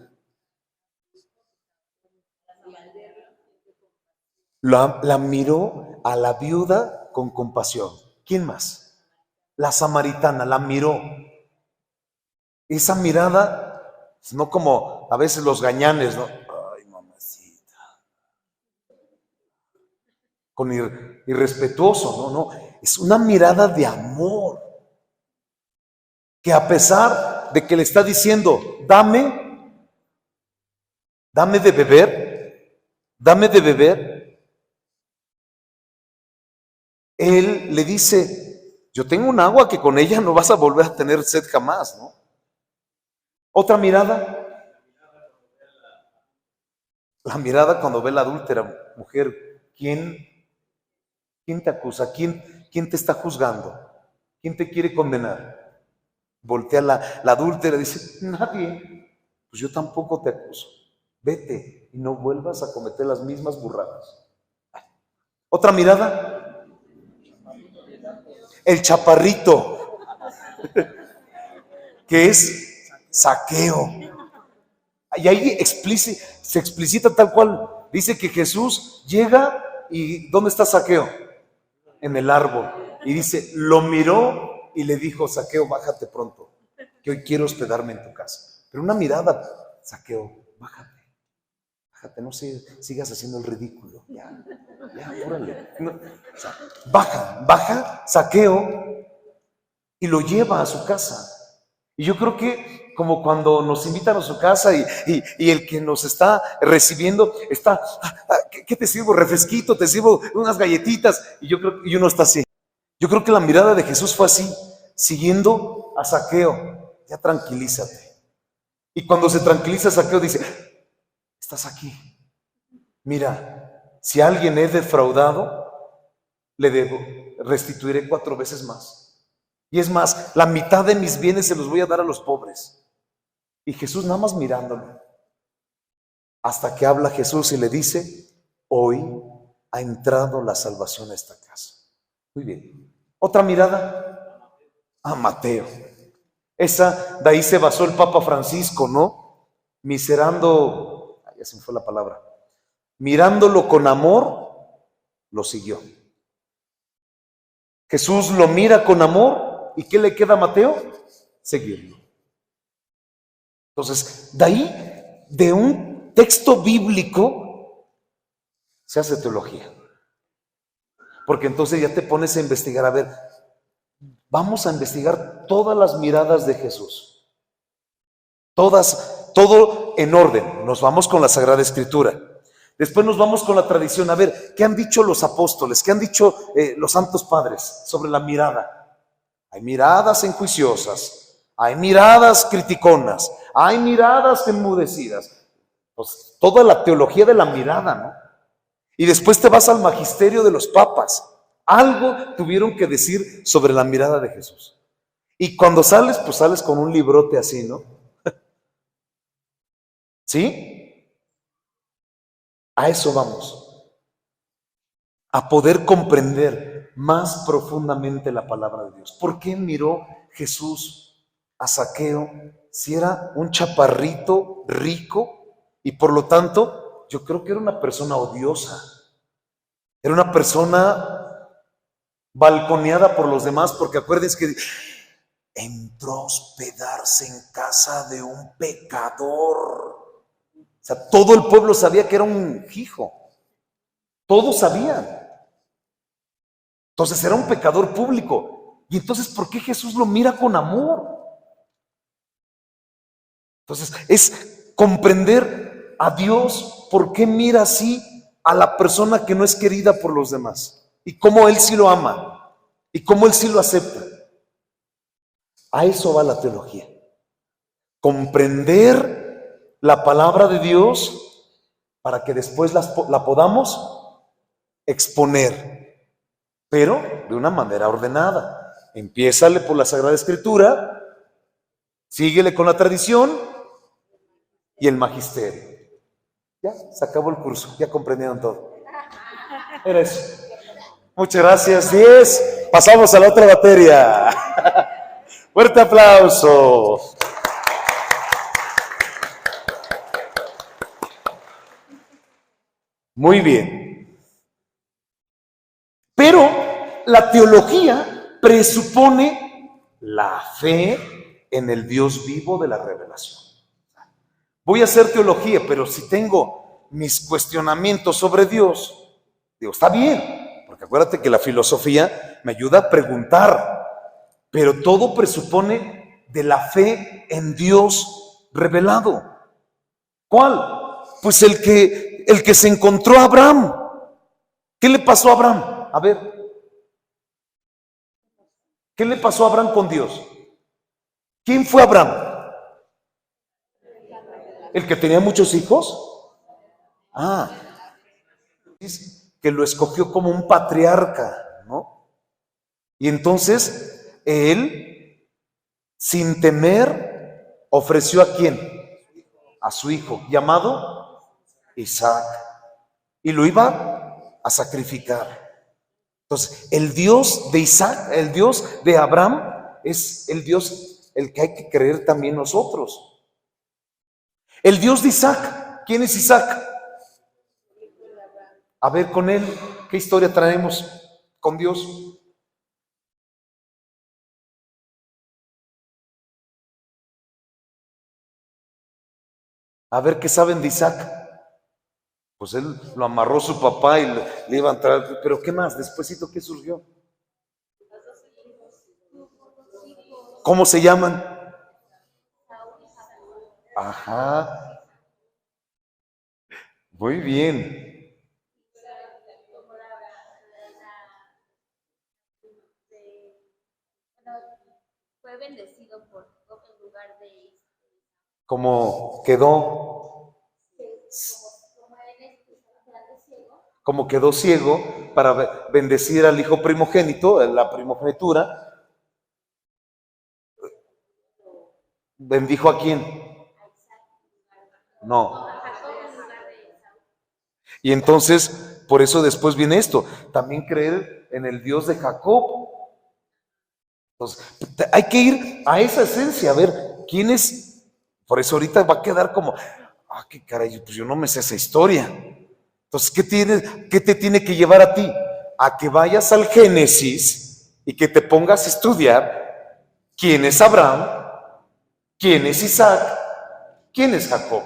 Speaker 1: La miró a la viuda con compasión. ¿Quién más? La samaritana la miró. Esa mirada, no como a veces los gañanes, ¿no? Ay, mamacita. Con irrespetuoso, no. Es una mirada de amor. Que a pesar de que le está diciendo, dame de beber, él le dice, yo tengo un agua que con ella no vas a volver a tener sed jamás, ¿no? Otra mirada, la mirada cuando ve la adúltera mujer, ¿quién te acusa? ¿Quién te está juzgando? ¿Quién te quiere condenar? Voltea la adúltera y dice, nadie, pues yo tampoco te acuso, vete y no vuelvas a cometer las mismas burradas. Otra mirada, el chaparrito, que es Zaqueo. Y ahí se explicita tal cual. Dice que Jesús llega y ¿dónde está Zaqueo? En el árbol. Y dice, lo miró y le dijo, Zaqueo, bájate pronto, que hoy quiero hospedarme en tu casa. Pero una mirada, Zaqueo, bájate, no sigas haciendo el ridículo. Ya, órale. No, o sea, baja Zaqueo y lo lleva a su casa. Y yo creo que como cuando nos invitan a su casa y el que nos está recibiendo está, ¿qué te sirvo? Refresquito, te sirvo unas galletitas. Y uno está así. Yo creo que la mirada de Jesús fue así, siguiendo a Zaqueo. Ya tranquilízate. Y cuando se tranquiliza Zaqueo dice, estás aquí. Mira, si a alguien he defraudado, le restituiré 4 veces más. Y es más, la mitad de mis bienes se los voy a dar a los pobres. Y Jesús nada más mirándolo. Hasta que habla Jesús y le dice, hoy ha entrado la salvación a esta casa. Muy bien. Otra mirada a Mateo. De ahí se basó el Papa Francisco, ¿no? Ya se me fue la palabra. Mirándolo con amor, lo siguió. Jesús lo mira con amor. ¿Y qué le queda a Mateo? Seguirlo. Entonces, de ahí, de un texto bíblico, se hace teología. Porque entonces ya te pones a investigar, a ver, vamos a investigar todas las miradas de Jesús. Todo en orden. Nos vamos con la Sagrada Escritura. Después nos vamos con la tradición. A ver, ¿qué han dicho los apóstoles? ¿Qué han dicho los santos padres sobre la mirada? Hay miradas enjuiciosas, hay miradas criticonas, hay miradas enmudecidas. Pues toda la teología de la mirada, ¿no? Y después te vas al magisterio de los papas. Algo tuvieron que decir sobre la mirada de Jesús. Y cuando sales, pues sales con un librote así, ¿no? ¿Sí? A eso vamos. A poder comprender más profundamente la palabra de Dios. ¿Por qué miró Jesús a Zaqueo si era un chaparrito rico? Y por lo tanto, yo creo que era una persona odiosa. Era una persona balconeada por los demás, porque acuérdense que entró a hospedarse en casa de un pecador. O sea, todo el pueblo sabía que era un hijo. Todos sabían. Entonces era un pecador público. Y entonces, ¿por qué Jesús lo mira con amor? Entonces, es comprender a Dios por qué mira así a la persona que no es querida por los demás. Y cómo Él sí lo ama. Y cómo Él sí lo acepta. A eso va la teología. Comprender la palabra de Dios para que después la podamos exponer, pero de una manera ordenada. Empiézale por la Sagrada Escritura, síguele con la tradición y el magisterio. Ya, se acabó el curso, ya comprendieron todo. Era eso. Muchas gracias. 10. Pasamos a la otra materia. Fuerte aplauso. Muy bien. Pero la teología presupone la fe en el Dios vivo de la revelación. Voy a hacer teología, pero si tengo mis cuestionamientos sobre Dios, digo, está bien, porque acuérdate que la filosofía me ayuda a preguntar, pero todo presupone de la fe en Dios revelado. ¿Cuál? Pues el que se encontró a Abraham. ¿Qué le pasó a Abraham? A ver, ¿qué le pasó a Abraham con Dios? ¿Quién fue Abraham? ¿El que tenía muchos hijos? Ah, es que lo escogió como un patriarca, ¿no? Y entonces él, sin temer, ofreció ¿a quién? A su hijo, llamado Isaac, y lo iba a sacrificar. Entonces, el Dios de Isaac, el Dios de Abraham, es el Dios el que hay que creer también nosotros. El Dios de Isaac, ¿quién es Isaac? A ver con él, ¿qué historia traemos con Dios? A ver qué saben de Isaac. Pues él lo amarró su papá y le iba a entrar, pero ¿qué más? Despuésito, ¿qué surgió? ¿Cómo se llaman? Ajá. Muy bien.
Speaker 4: Fue bendecido por en lugar de
Speaker 1: ¿Cómo quedó? Como quedó ciego para bendecir al hijo primogénito, la primogenitura. ¿Bendijo a quién? No. Y entonces, por eso después viene esto. También creer en el Dios de Jacob. Entonces, hay que ir a esa esencia, a ver quién es. Por eso ahorita va a quedar como, qué caray, pues yo no me sé esa historia. Entonces, ¿qué te tiene que llevar a ti? A que vayas al Génesis y que te pongas a estudiar quién es Abraham, quién es Isaac, quién es Jacob.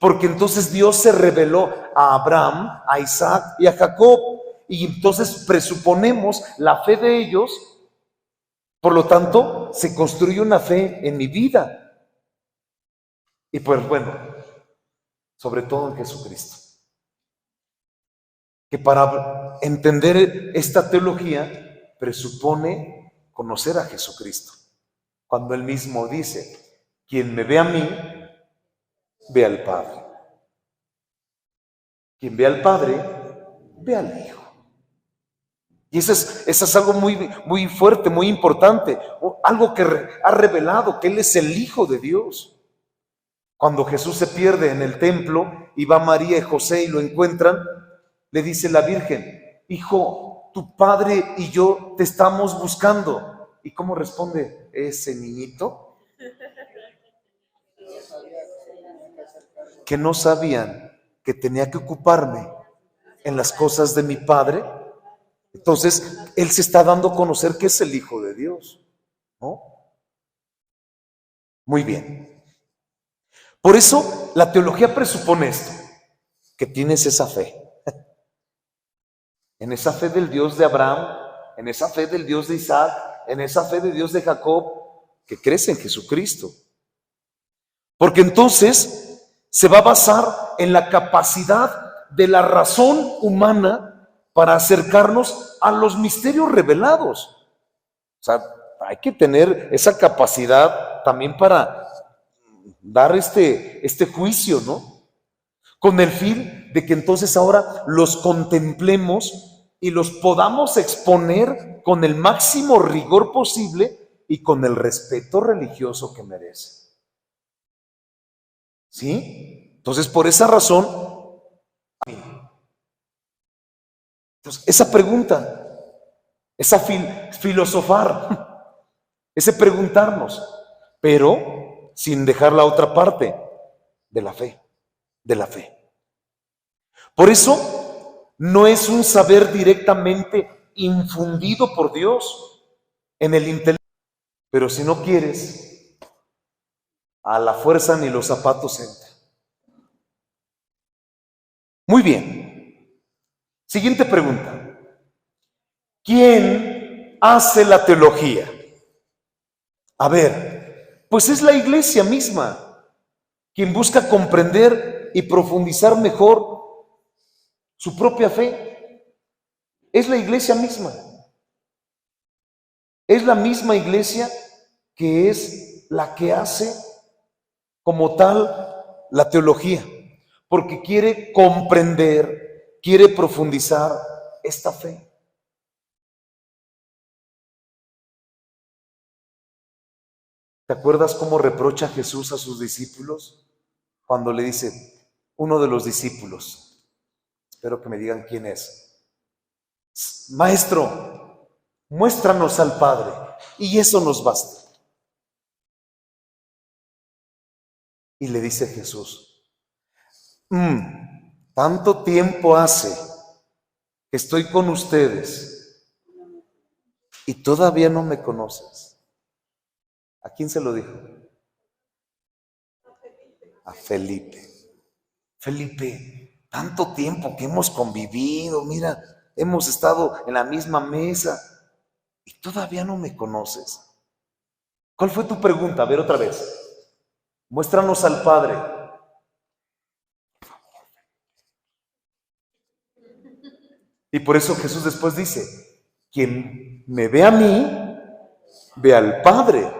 Speaker 1: Porque entonces Dios se reveló a Abraham, a Isaac y a Jacob. Y entonces presuponemos la fe de ellos. Por lo tanto, se construye una fe en mi vida. Y pues bueno, sobre todo en Jesucristo. Que para entender esta teología presupone conocer a Jesucristo. Cuando Él mismo dice, quien me ve a mí, ve al Padre. Quien ve al Padre, ve al Hijo. Y eso es algo muy, muy fuerte, muy importante, algo que ha revelado que Él es el Hijo de Dios. Cuando Jesús se pierde en el templo y va María y José y lo encuentran, le dice la Virgen: hijo, tu padre y yo te estamos buscando. ¿Y cómo responde ese niñito? Que no sabían que tenía que ocuparme en las cosas de mi Padre. Entonces, Él se está dando a conocer que es el Hijo de Dios, ¿no? Muy bien. Por eso, la teología presupone esto, que tienes esa fe. En esa fe del Dios de Abraham, en esa fe del Dios de Isaac, en esa fe de Dios de Jacob, que crees en Jesucristo. Porque entonces se va a basar en la capacidad de la razón humana para acercarnos a los misterios revelados. O sea, hay que tener esa capacidad también para dar este juicio, ¿no? Con el fin de que entonces ahora los contemplemos y los podamos exponer con el máximo rigor posible y con el respeto religioso que merecen. ¿Sí? Entonces, por esa razón, entonces, esa pregunta, esa filosofar, ese preguntarnos, pero sin dejar la otra parte de la fe, de la fe. Por eso, no es un saber directamente infundido por Dios en el intelecto, pero si no quieres, a la fuerza ni los zapatos entran. Muy bien. Siguiente pregunta. ¿Quién hace la teología? A ver, pues es la iglesia misma quien busca comprender y profundizar mejor su propia fe. Es la iglesia misma. Es la misma iglesia que es la que hace como tal la teología, porque quiere comprender, quiere profundizar esta fe. ¿Te acuerdas cómo reprocha Jesús a sus discípulos? Cuando le dice, uno de los discípulos, espero que me digan quién es: Maestro, muéstranos al Padre, y eso nos basta. Y le dice Jesús, tanto tiempo hace que estoy con ustedes y todavía no me conoces. ¿A quién se lo dijo? A Felipe. Felipe, tanto tiempo que hemos convivido, mira, hemos estado en la misma mesa y todavía no me conoces. ¿Cuál fue tu pregunta? A ver otra vez. Muéstranos al Padre. Y por eso Jesús después dice, quien me ve a mí, ve al Padre.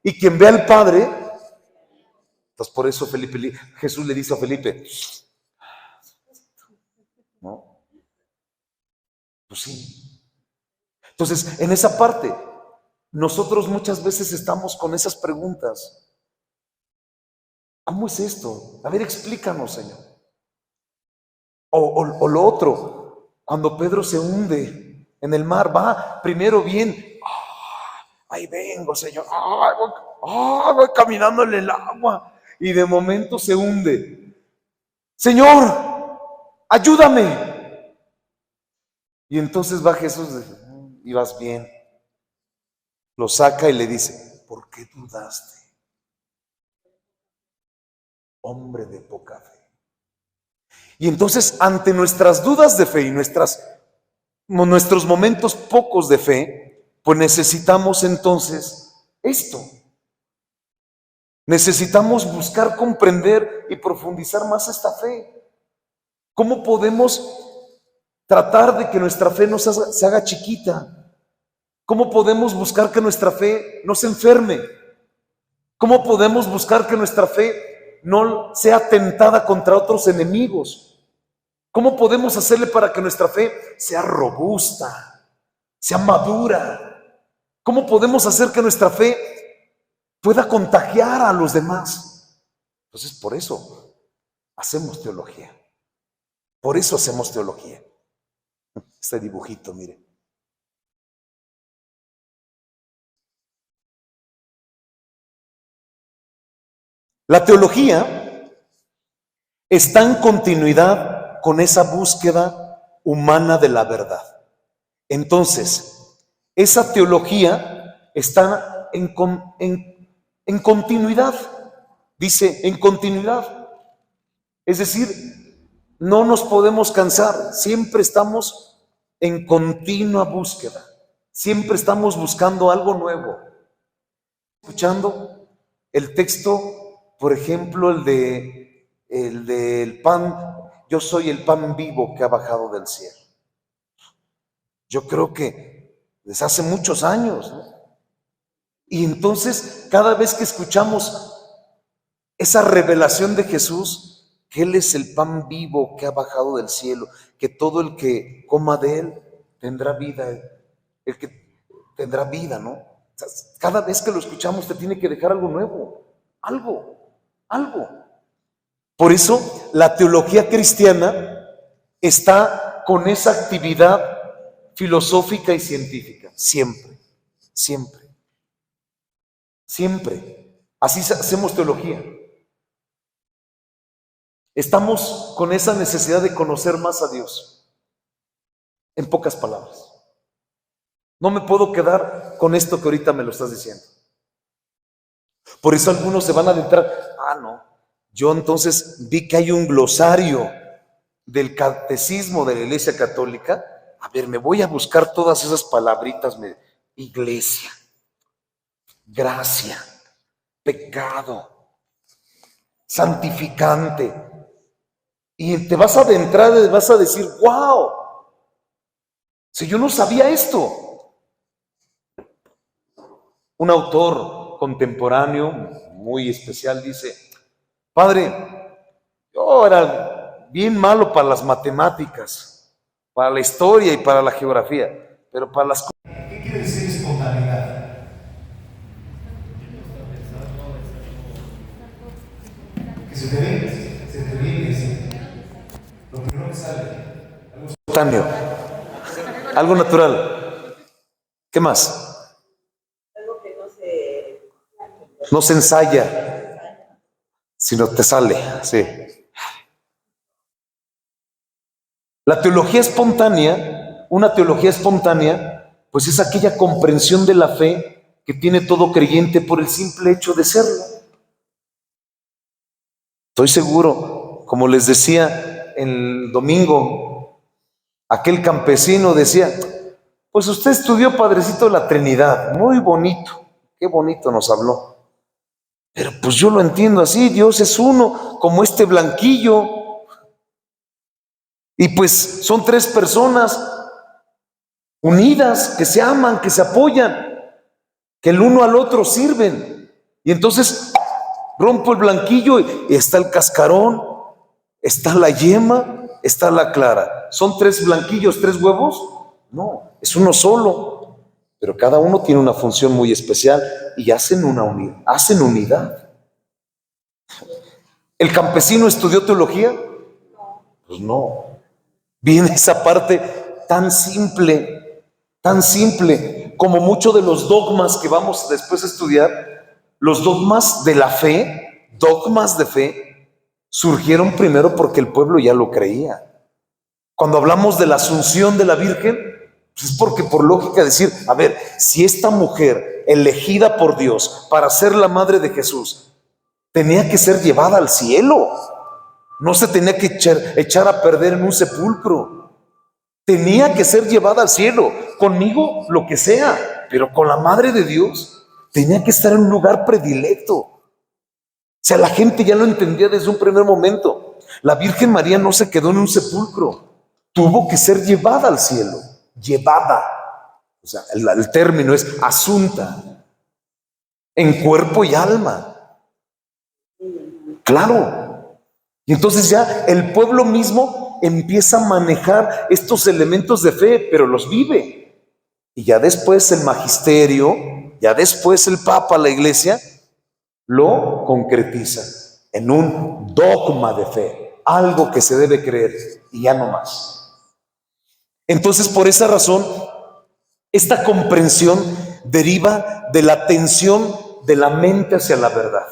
Speaker 1: Y quien ve al Padre, entonces por eso Jesús le dice a Felipe, ¿no? Pues sí. Entonces, en esa parte, nosotros muchas veces estamos con esas preguntas. ¿Cómo es esto? A ver, explícanos, Señor. O lo otro, cuando Pedro se hunde en el mar, va primero bien, ahí vengo, Señor, voy caminando en el agua, y de momento se hunde. Señor, ayúdame. Y entonces va Jesús y vas bien. Lo saca y le dice, ¿por qué dudaste? Hombre de poca fe. Y entonces, ante nuestras dudas de fe y nuestros momentos pocos de fe, pues necesitamos entonces esto. Necesitamos buscar comprender y profundizar más esta fe. ¿Cómo podemos tratar de que nuestra fe no se haga chiquita? ¿Cómo podemos buscar que nuestra fe no se enferme? ¿Cómo podemos buscar que nuestra fe no sea tentada contra otros enemigos? ¿Cómo podemos hacerle para que nuestra fe sea robusta, sea madura. ¿Cómo podemos hacer que nuestra fe pueda contagiar a los demás? Entonces, por eso hacemos teología. Por eso hacemos teología. Este dibujito, mire. La teología está en continuidad con esa búsqueda humana de la verdad. Entonces, esa teología está en continuidad. Dice, en continuidad. Es decir, no nos podemos cansar. Siempre estamos en continua búsqueda. Siempre estamos buscando algo nuevo. Escuchando el texto, por ejemplo, el del pan. Yo soy el pan vivo que ha bajado del cielo. Yo creo que desde hace muchos años, ¿no? Y entonces, cada vez que escuchamos esa revelación de Jesús, que Él es el pan vivo que ha bajado del cielo, que todo el que coma de Él tendrá vida, el que tendrá vida, ¿no? O sea, cada vez que lo escuchamos te tiene que dejar algo nuevo, algo. Por eso la teología cristiana está con esa actividad filosófica y científica, siempre. Así hacemos teología. Estamos con esa necesidad de conocer más a Dios. En pocas palabras. No me puedo quedar con esto que ahorita me lo estás diciendo. Por eso algunos se van a adentrar. No. Yo entonces vi que hay un glosario del catecismo de la Iglesia Católica. A ver, me voy a buscar todas esas palabritas. Iglesia, gracia, pecado, santificante. Y te vas a adentrar y vas a decir, wow, si yo no sabía esto. Un autor contemporáneo muy especial dice, padre, yo era bien malo para las matemáticas, para la historia y para la geografía, pero para las cosas. ¿Qué quiere decir espontaneidad? Que se te viene, lo primero que sale, algo espontáneo, algo natural. ¿Qué más?
Speaker 2: Algo que
Speaker 1: no se ensaya, sino te sale, sí. La teología espontánea, una teología espontánea, pues es aquella comprensión de la fe que tiene todo creyente por el simple hecho de serlo. Estoy seguro, como les decía el domingo, aquel campesino decía, pues usted estudió, padrecito, la Trinidad, muy bonito, qué bonito nos habló. Pero pues yo lo entiendo así, Dios es uno, como este blanquillo. Y pues son tres personas unidas, que se aman, que se apoyan, que el uno al otro sirven. Y entonces rompo el blanquillo y está el cascarón, está la yema, está la clara. ¿Son tres blanquillos, tres huevos? No, es uno solo. Pero cada uno tiene una función muy especial y hacen unidad. ¿El campesino estudió teología? Pues no. Viene esa parte tan simple, como muchos de los dogmas que vamos después a estudiar. Los dogmas de la fe, dogmas de fe, surgieron primero porque el pueblo ya lo creía. Cuando hablamos de la asunción de la Virgen, pues es porque por lógica decir, a ver, si esta mujer elegida por Dios para ser la madre de Jesús tenía que ser llevada al cielo, no se tenía que echar a perder en un sepulcro, tenía que ser llevada al cielo, conmigo lo que sea, pero con la madre de Dios tenía que estar en un lugar predilecto. O sea, la gente ya lo entendía desde un primer momento. La Virgen María no se quedó en un sepulcro, tuvo que ser llevada al cielo. Llevada, o sea, el término es asunta, en cuerpo y alma. Claro. Y entonces ya el pueblo mismo empieza a manejar estos elementos de fe, pero los vive. Y ya después el magisterio, ya después el Papa, la Iglesia, lo concretiza en un dogma de fe, algo que se debe creer y ya no más. Entonces, por esa razón, esta comprensión deriva de la atención de la mente hacia la verdad.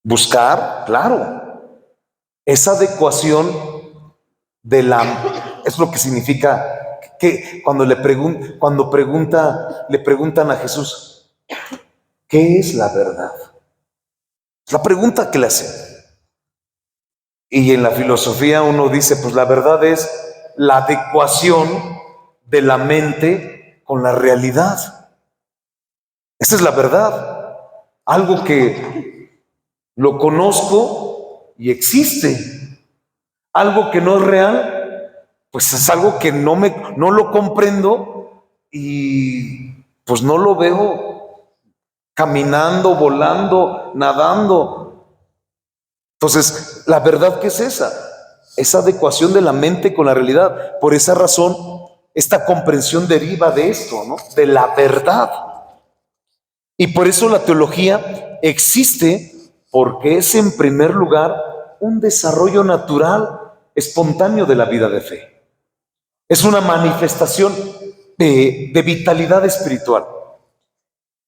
Speaker 1: Buscar, claro, esa adecuación de la, es lo que significa que cuando le preguntan a Jesús, ¿qué es la verdad? Es la pregunta que le hacen. Y en la filosofía uno dice, pues la verdad es la adecuación de la mente con la realidad. Esa es la verdad. Algo que lo conozco y existe. Algo que no es real, pues es algo que no lo comprendo y pues no lo veo caminando, volando, nadando. Entonces, la verdad, ¿qué es esa? Esa adecuación de la mente con la realidad. Por esa razón, esta comprensión deriva de esto, ¿no? De la verdad. Y por eso la teología existe, porque es en primer lugar un desarrollo natural, espontáneo de la vida de fe. Es una manifestación de vitalidad espiritual.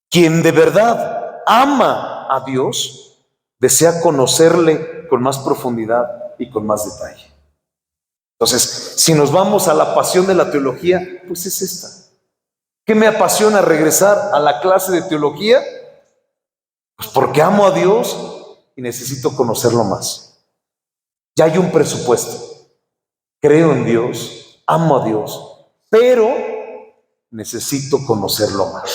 Speaker 1: Quien de verdad ama a Dios, desea conocerle con más profundidad y con más detalle. Entonces, si nos vamos a la pasión de la teología, pues es esta. ¿Qué me apasiona regresar a la clase de teología? Pues porque amo a Dios y necesito conocerlo más. Ya hay un presupuesto. Creo en Dios, amo a Dios, pero necesito conocerlo más.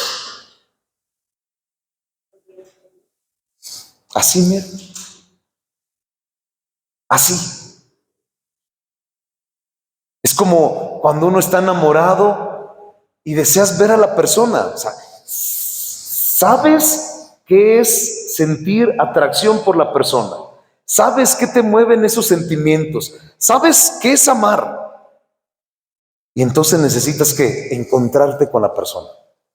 Speaker 1: Así, mira. Así. Es como cuando uno está enamorado y deseas ver a la persona. O sea, sabes qué es sentir atracción por la persona. Sabes qué te mueven esos sentimientos. Sabes qué es amar. Y entonces necesitas que encontrarte con la persona.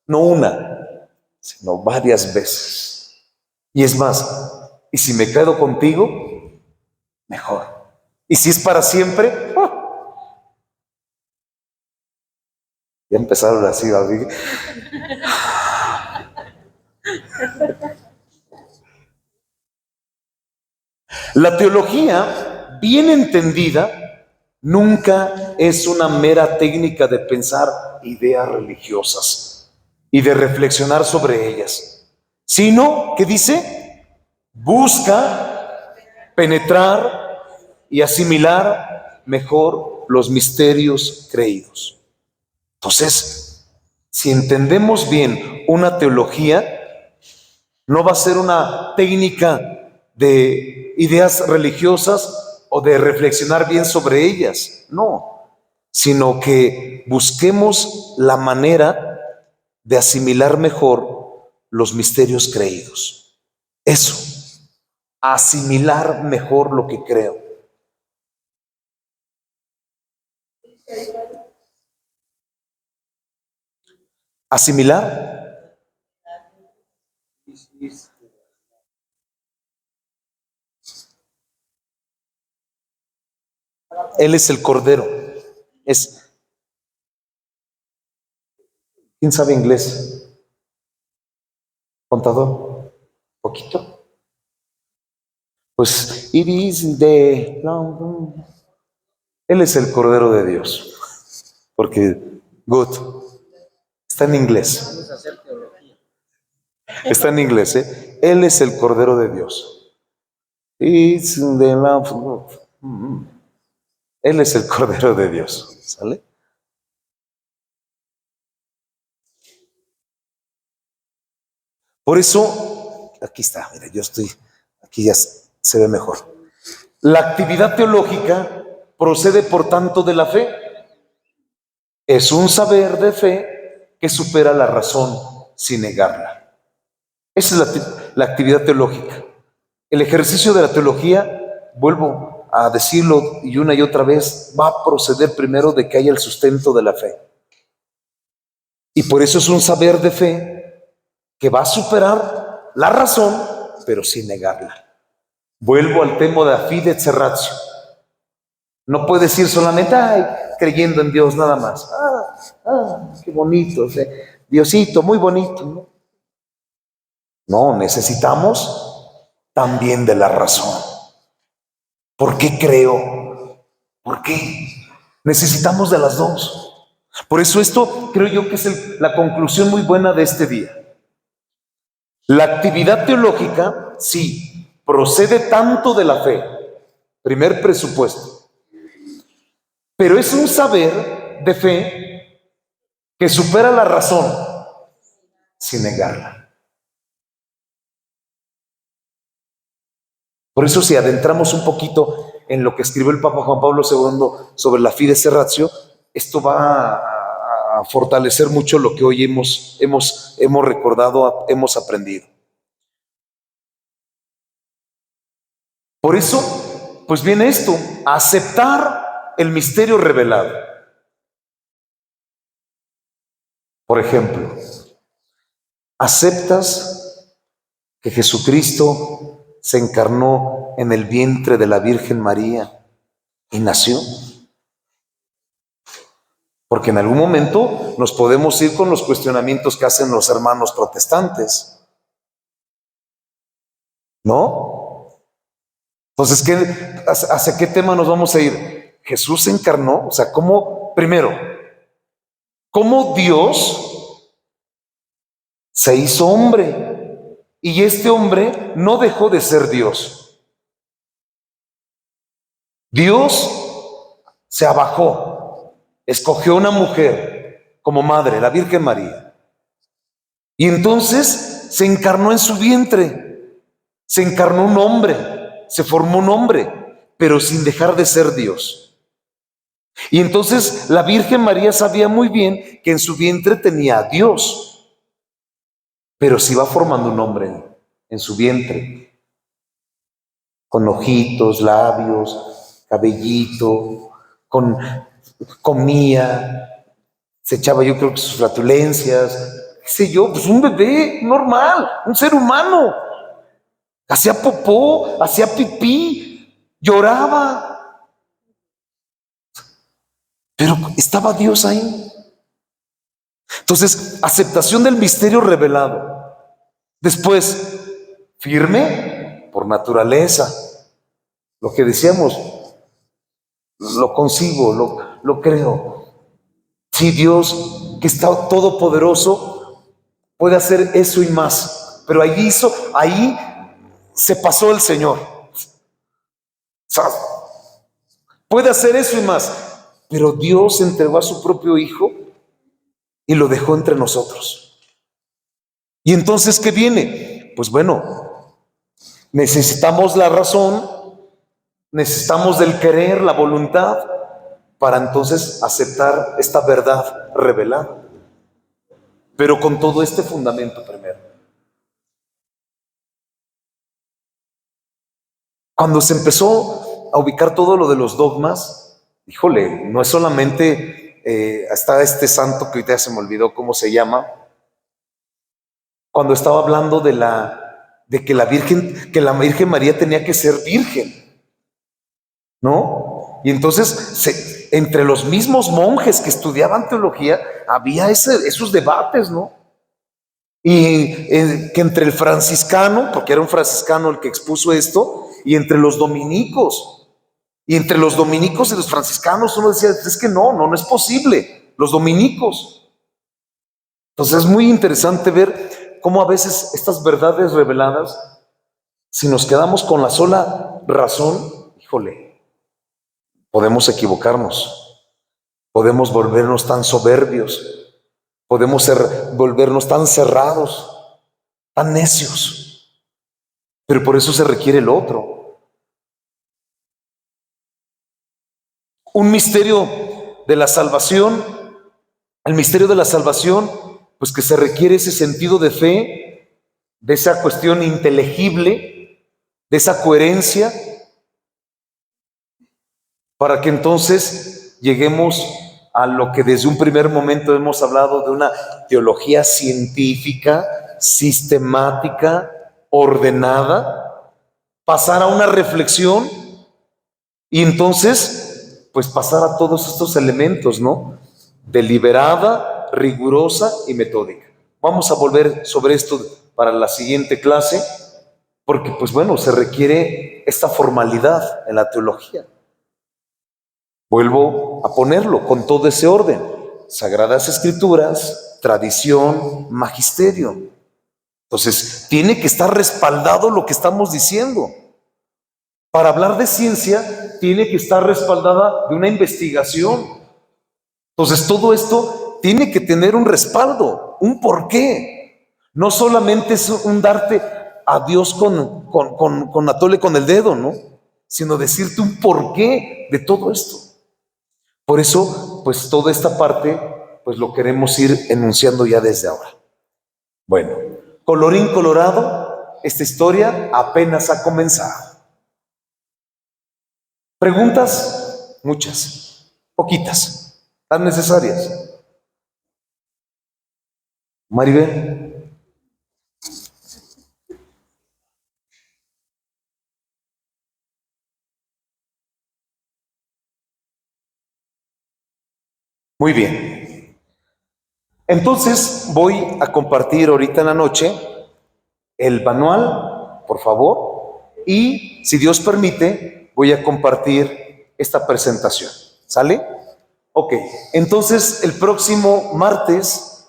Speaker 1: No una, sino varias veces. Y es más, y si me quedo contigo, mejor. Y si es para siempre, ya empezaron así, David. La teología, bien entendida, nunca es una mera técnica de pensar ideas religiosas y de reflexionar sobre ellas, sino que dice, busca penetrar y asimilar mejor los misterios creídos. Entonces, si entendemos bien una teología, no va a ser una técnica de ideas religiosas o de reflexionar bien sobre ellas, no, sino que busquemos la manera de asimilar mejor los misterios creídos. Eso, asimilar mejor lo que creo. Asimilar. Él es el Cordero. ¿Quién sabe inglés? ¿Contador? ¿Poquito? Pues it is the... Él es el Cordero de Dios. Porque, good, está en inglés. Está en inglés, ¿eh? Él es el Cordero de Dios. It's the Lamb of God. Él es el Cordero de Dios. ¿Sale? Por eso, aquí está, mira, aquí ya se ve mejor. La actividad teológica procede, por tanto, de la fe. Es un saber de fe que supera la razón sin negarla. Esa es la actividad teológica. El ejercicio de la teología, vuelvo a decirlo y una y otra vez, va a proceder primero de que haya el sustento de la fe. Y por eso es un saber de fe que va a superar la razón, pero sin negarla. Vuelvo al tema de la fides ratio. No puedes ir solamente creyendo en Dios nada más. Qué bonito, Diosito, muy bonito, ¿no? No, necesitamos también de la razón. ¿Por qué creo? ¿Por qué? Necesitamos de las dos. Por eso esto creo yo que es la conclusión muy buena de este día. La actividad teológica, sí, procede tanto de la fe, primer presupuesto, pero es un saber de fe que supera la razón sin negarla. Por eso si adentramos un poquito en lo que escribió el Papa Juan Pablo II sobre la fides ratio, esto va a fortalecer mucho lo que hoy hemos recordado, hemos aprendido. Por eso, pues viene esto, aceptar el misterio revelado. Por ejemplo, ¿aceptas que Jesucristo se encarnó en el vientre de la Virgen María y nació? Porque en algún momento nos podemos ir con los cuestionamientos que hacen los hermanos protestantes, ¿no? Entonces, ¿hacia qué tema nos vamos a ir? Jesús se encarnó, o sea, ¿cómo? Primero, ¿cómo Dios se hizo hombre? Y este hombre no dejó de ser Dios. Dios se abajó, escogió una mujer como madre, la Virgen María. Y entonces se encarnó en su vientre, se encarnó un hombre, se formó un hombre, pero sin dejar de ser Dios. Y entonces la Virgen María sabía muy bien que en su vientre tenía a Dios, pero se iba formando un hombre en su vientre, con ojitos, labios, cabellito, comía, se echaba yo creo que sus flatulencias, qué sé yo, pues un bebé normal, un ser humano. Hacía popó, hacía pipí, lloraba. Pero estaba Dios ahí. Entonces, aceptación del misterio revelado. Después, firme por naturaleza. Lo que decíamos, lo concibo, lo creo. Sí, Dios, que está todopoderoso, puede hacer eso y más. Pero ahí se pasó el Señor. O sea, puede hacer eso y más. Pero Dios entregó a su propio Hijo y lo dejó entre nosotros. ¿Y entonces qué viene? Pues bueno, necesitamos la razón, necesitamos del querer, la voluntad, para entonces aceptar esta verdad revelada. Pero con todo este fundamento primero. Cuando se empezó a ubicar todo lo de los dogmas, híjole, no es solamente hasta este santo que ahorita se me olvidó cómo se llama, cuando estaba hablando de que la Virgen María tenía que ser virgen, ¿no? Y entonces entre los mismos monjes que estudiaban teología había esos debates, ¿no? Y que entre el franciscano, porque era un franciscano el que expuso esto, y entre los dominicos, y entre los dominicos y los franciscanos uno decía, es que no es posible, los dominicos. Entonces es muy interesante ver cómo a veces estas verdades reveladas, si nos quedamos con la sola razón, híjole, podemos equivocarnos, podemos volvernos tan soberbios, podemos volvernos tan cerrados, tan necios. Pero por eso se requiere el otro. Un misterio de la salvación, el misterio de la salvación, pues que se requiere ese sentido de fe, de esa cuestión inteligible, de esa coherencia, para que entonces lleguemos a lo que desde un primer momento hemos hablado de una teología científica, sistemática, ordenada, pasar a una reflexión y entonces, pues pasar a todos estos elementos, ¿no? Deliberada, rigurosa y metódica. Vamos a volver sobre esto para la siguiente clase, porque pues bueno, se requiere esta formalidad en la teología. Vuelvo a ponerlo con todo ese orden: Sagradas Escrituras, tradición, magisterio. Entonces, tiene que estar respaldado lo que estamos diciendo. Para hablar de ciencia, tiene que estar respaldada de una investigación. Entonces, todo esto tiene que tener un respaldo, un porqué. No solamente es un darte a Dios con atole con el dedo, ¿no? Sino decirte un porqué de todo esto. Por eso, pues toda esta parte, pues lo queremos ir enunciando ya desde ahora. Bueno, colorín colorado, esta historia apenas ha comenzado. ¿Preguntas? Muchas, poquitas, las necesarias. Maribel. Muy bien. Entonces voy a compartir ahorita en la noche el manual, por favor, y si Dios permite, voy a compartir esta presentación. ¿Sale? Ok, entonces el próximo martes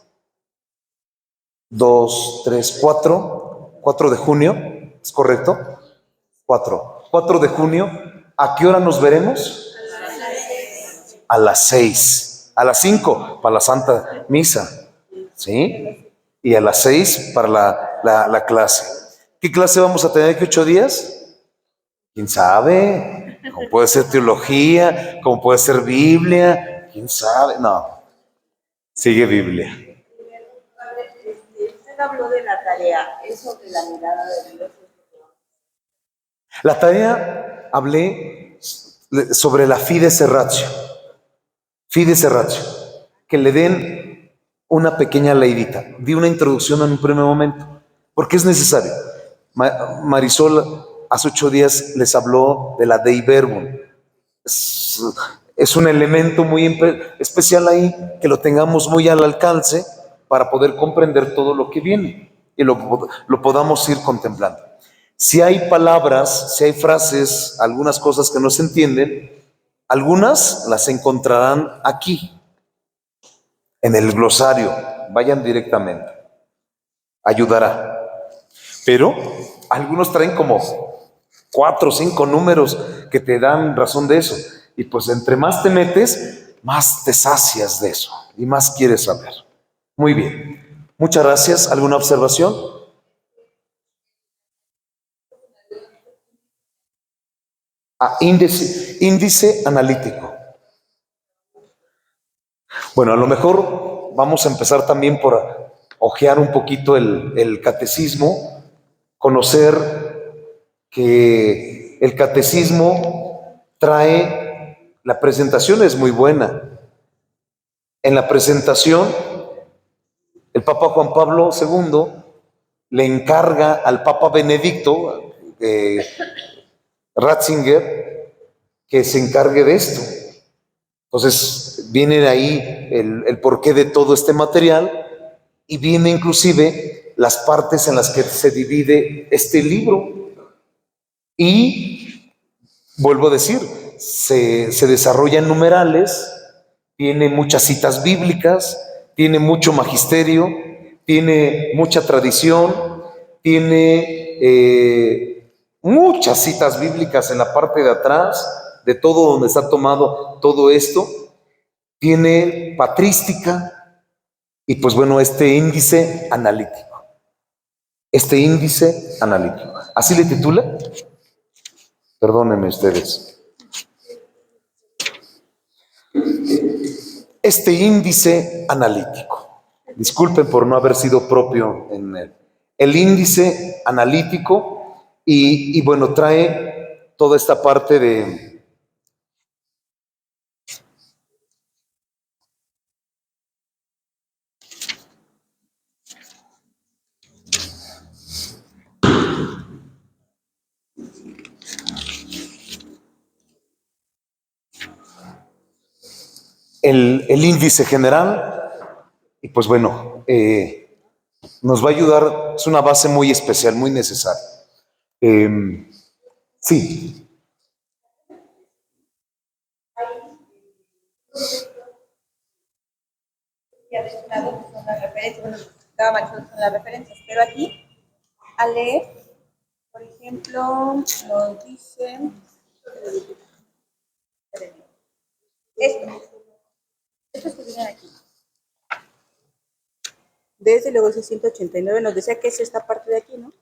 Speaker 1: 2, 3, 4 de junio, ¿es correcto? 4 de junio, ¿a qué hora nos veremos? A las 6, a las 5 para la Santa Misa, ¿sí? Y a las 6 para la clase. ¿Qué clase vamos a tener? ¿Qué 8 días? ¿Quién sabe? ¿Cómo puede ser teología? ¿Cómo puede ser Biblia? ¿Quién sabe? No, sigue Biblia.
Speaker 5: Usted habló de la tarea, eso de la mirada de Dios.
Speaker 1: La tarea, hablé sobre la fides ratio. Fides ratio. Que le den una pequeña leidita. Di una introducción en un primer momento, porque es necesario. Marisol hace 8 días les habló de la Dei Verbum. Es un elemento muy especial ahí, que lo tengamos muy al alcance para poder comprender todo lo que viene y lo podamos ir contemplando. Si hay palabras, si hay frases, algunas cosas que no se entienden, algunas las encontrarán aquí, en el glosario. Vayan directamente, ayudará. Pero algunos traen como 4 o 5 números que te dan razón de eso. Y pues entre más te metes, más te sacias de eso y más quieres saber. Muy bien. Muchas gracias. ¿Alguna observación? Índice analítico. Bueno, a lo mejor vamos a empezar también por hojear un poquito el catecismo, conocer que el catecismo trae, la presentación es muy buena. En la presentación, el Papa Juan Pablo II le encarga al Papa Benedicto Ratzinger que se encargue de esto. Entonces viene ahí el porqué de todo este material y viene inclusive las partes en las que se divide este libro. Y vuelvo a decir, se desarrolla en numerales, tiene muchas citas bíblicas, tiene mucho magisterio, tiene mucha tradición, tiene muchas citas bíblicas en la parte de atrás, de todo donde está tomado todo esto, tiene patrística y pues bueno, este índice analítico. ¿Así le titula? Perdónenme ustedes. Este índice analítico. Disculpen por no haber sido propio en él. El índice analítico y bueno, trae toda esta parte de el índice general. Y pues bueno, nos va a ayudar, es una base muy especial, muy necesaria. Sí.
Speaker 5: Ya mencionado que son las referencias, bueno, estaba manejando son las referencias, pero aquí, al leer, por ejemplo, nos dicen estos que vienen aquí. Desde luego ese 189 nos decía que es esta parte de aquí, ¿no?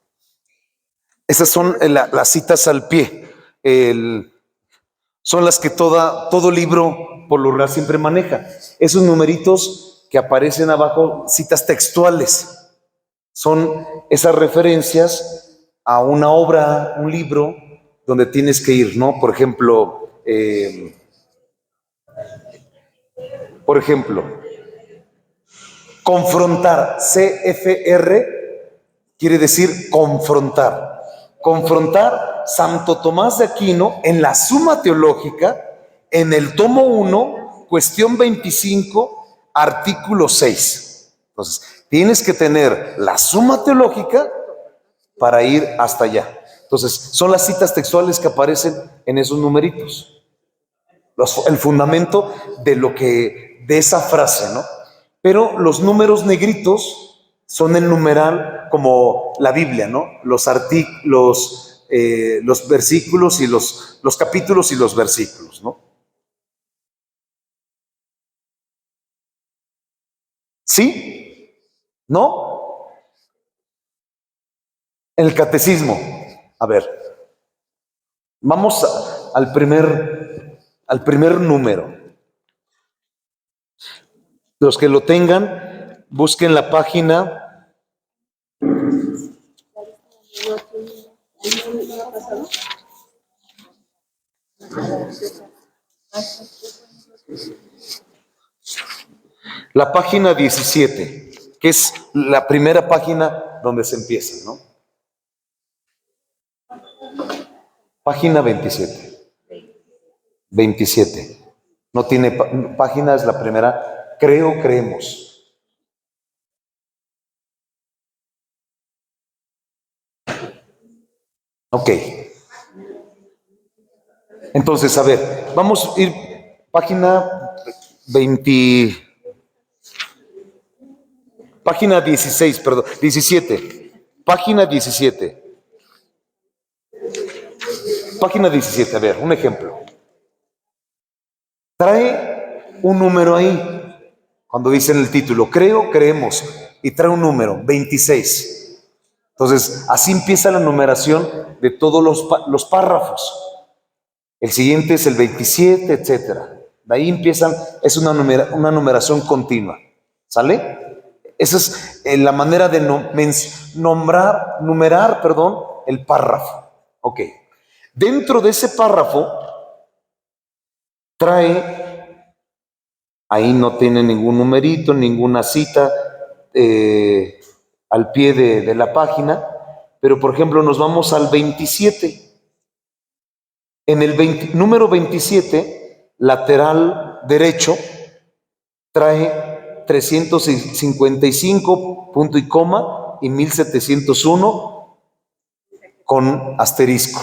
Speaker 1: Esas son las citas al pie. Son las que todo libro por lo general siempre maneja. Esos numeritos que aparecen abajo, citas textuales, son esas referencias a una obra, un libro, donde tienes que ir, ¿no? Por ejemplo, confrontar, CFR, quiere decir confrontar. Confrontar, Santo Tomás de Aquino, en la Suma Teológica, en el tomo 1, cuestión 25, artículo 6. Entonces, tienes que tener la Suma Teológica para ir hasta allá. Entonces, son las citas textuales que aparecen en esos numeritos. El fundamento de esa frase, ¿no? Pero los números negritos son el numeral como la Biblia, ¿no? Los versículos y los capítulos y los versículos, ¿no? ¿Sí? ¿No? El catecismo. A ver, vamos al primer número. Los que lo tengan, busquen la página. La página 17, que es la primera página donde se empieza, ¿no? Página 27. 27. No tiene página, es la primera. Creemos. Ok. Entonces, a ver, vamos a ir página 20, página 16, perdón, 17, página 17. Página 17, a ver, un ejemplo. Trae un número ahí, cuando dice en el título, creemos, y trae un número, 26. Entonces, así empieza la numeración de todos los párrafos. El siguiente es el 27, etcétera. De ahí empiezan, es una numeración continua. ¿Sale? Esa es la manera de numerar, el párrafo. Ok. Dentro de ese párrafo, trae, ahí no tiene ningún numerito, ninguna cita al pie de la página, pero por ejemplo nos vamos al 27. En el número 27, lateral derecho, trae 355 punto y coma y 1701 con asterisco.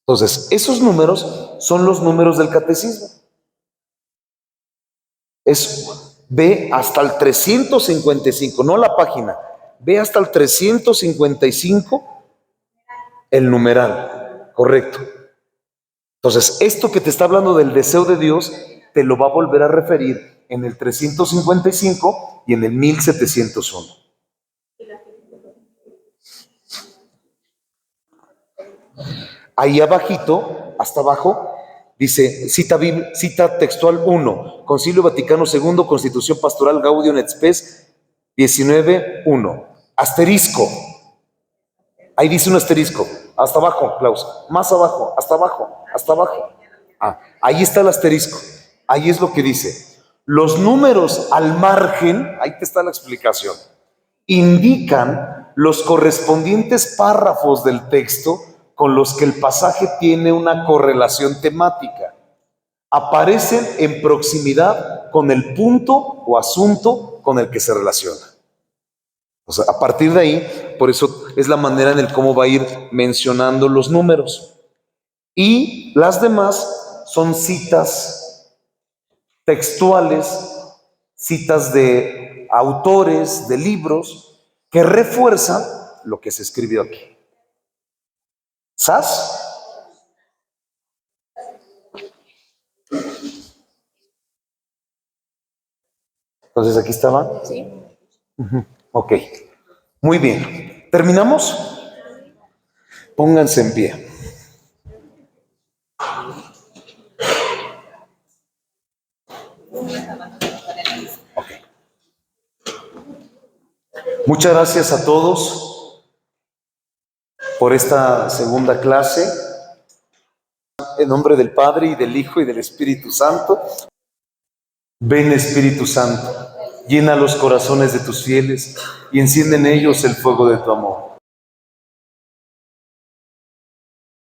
Speaker 1: Entonces, esos números son los números del catecismo. Ve hasta el 355, no la página, ve hasta el 355 el numeral, correcto. Entonces, esto que te está hablando del deseo de Dios, te lo va a volver a referir en el 355 y en el 1701. Ahí abajito, hasta abajo, dice, cita textual 1, Concilio Vaticano II, Constitución Pastoral Gaudium et Spes 19.1. Asterisco. Ahí dice un asterisco. Hasta abajo, Klaus. Más abajo, hasta abajo, hasta abajo. Ahí está el asterisco. Ahí es lo que dice. Los números al margen, ahí te está la explicación, indican los correspondientes párrafos del texto con los que el pasaje tiene una correlación temática. aparecen en proximidad con el punto o asunto con el que se relaciona. O sea, a partir de ahí, por eso es la manera en el cómo va a ir mencionando los números. Y las demás son citas textuales, citas de autores, de libros, que refuerzan lo que se escribió aquí. ¿Sas? Entonces, ¿aquí estaba?
Speaker 5: Sí.
Speaker 1: Ok. Muy bien. ¿Terminamos? Pónganse en pie. Ok. Muchas gracias a todos por esta segunda clase. En nombre del Padre y del Hijo y del Espíritu Santo. Ven, Espíritu Santo, llena los corazones de tus fieles y enciende en ellos el fuego de tu amor.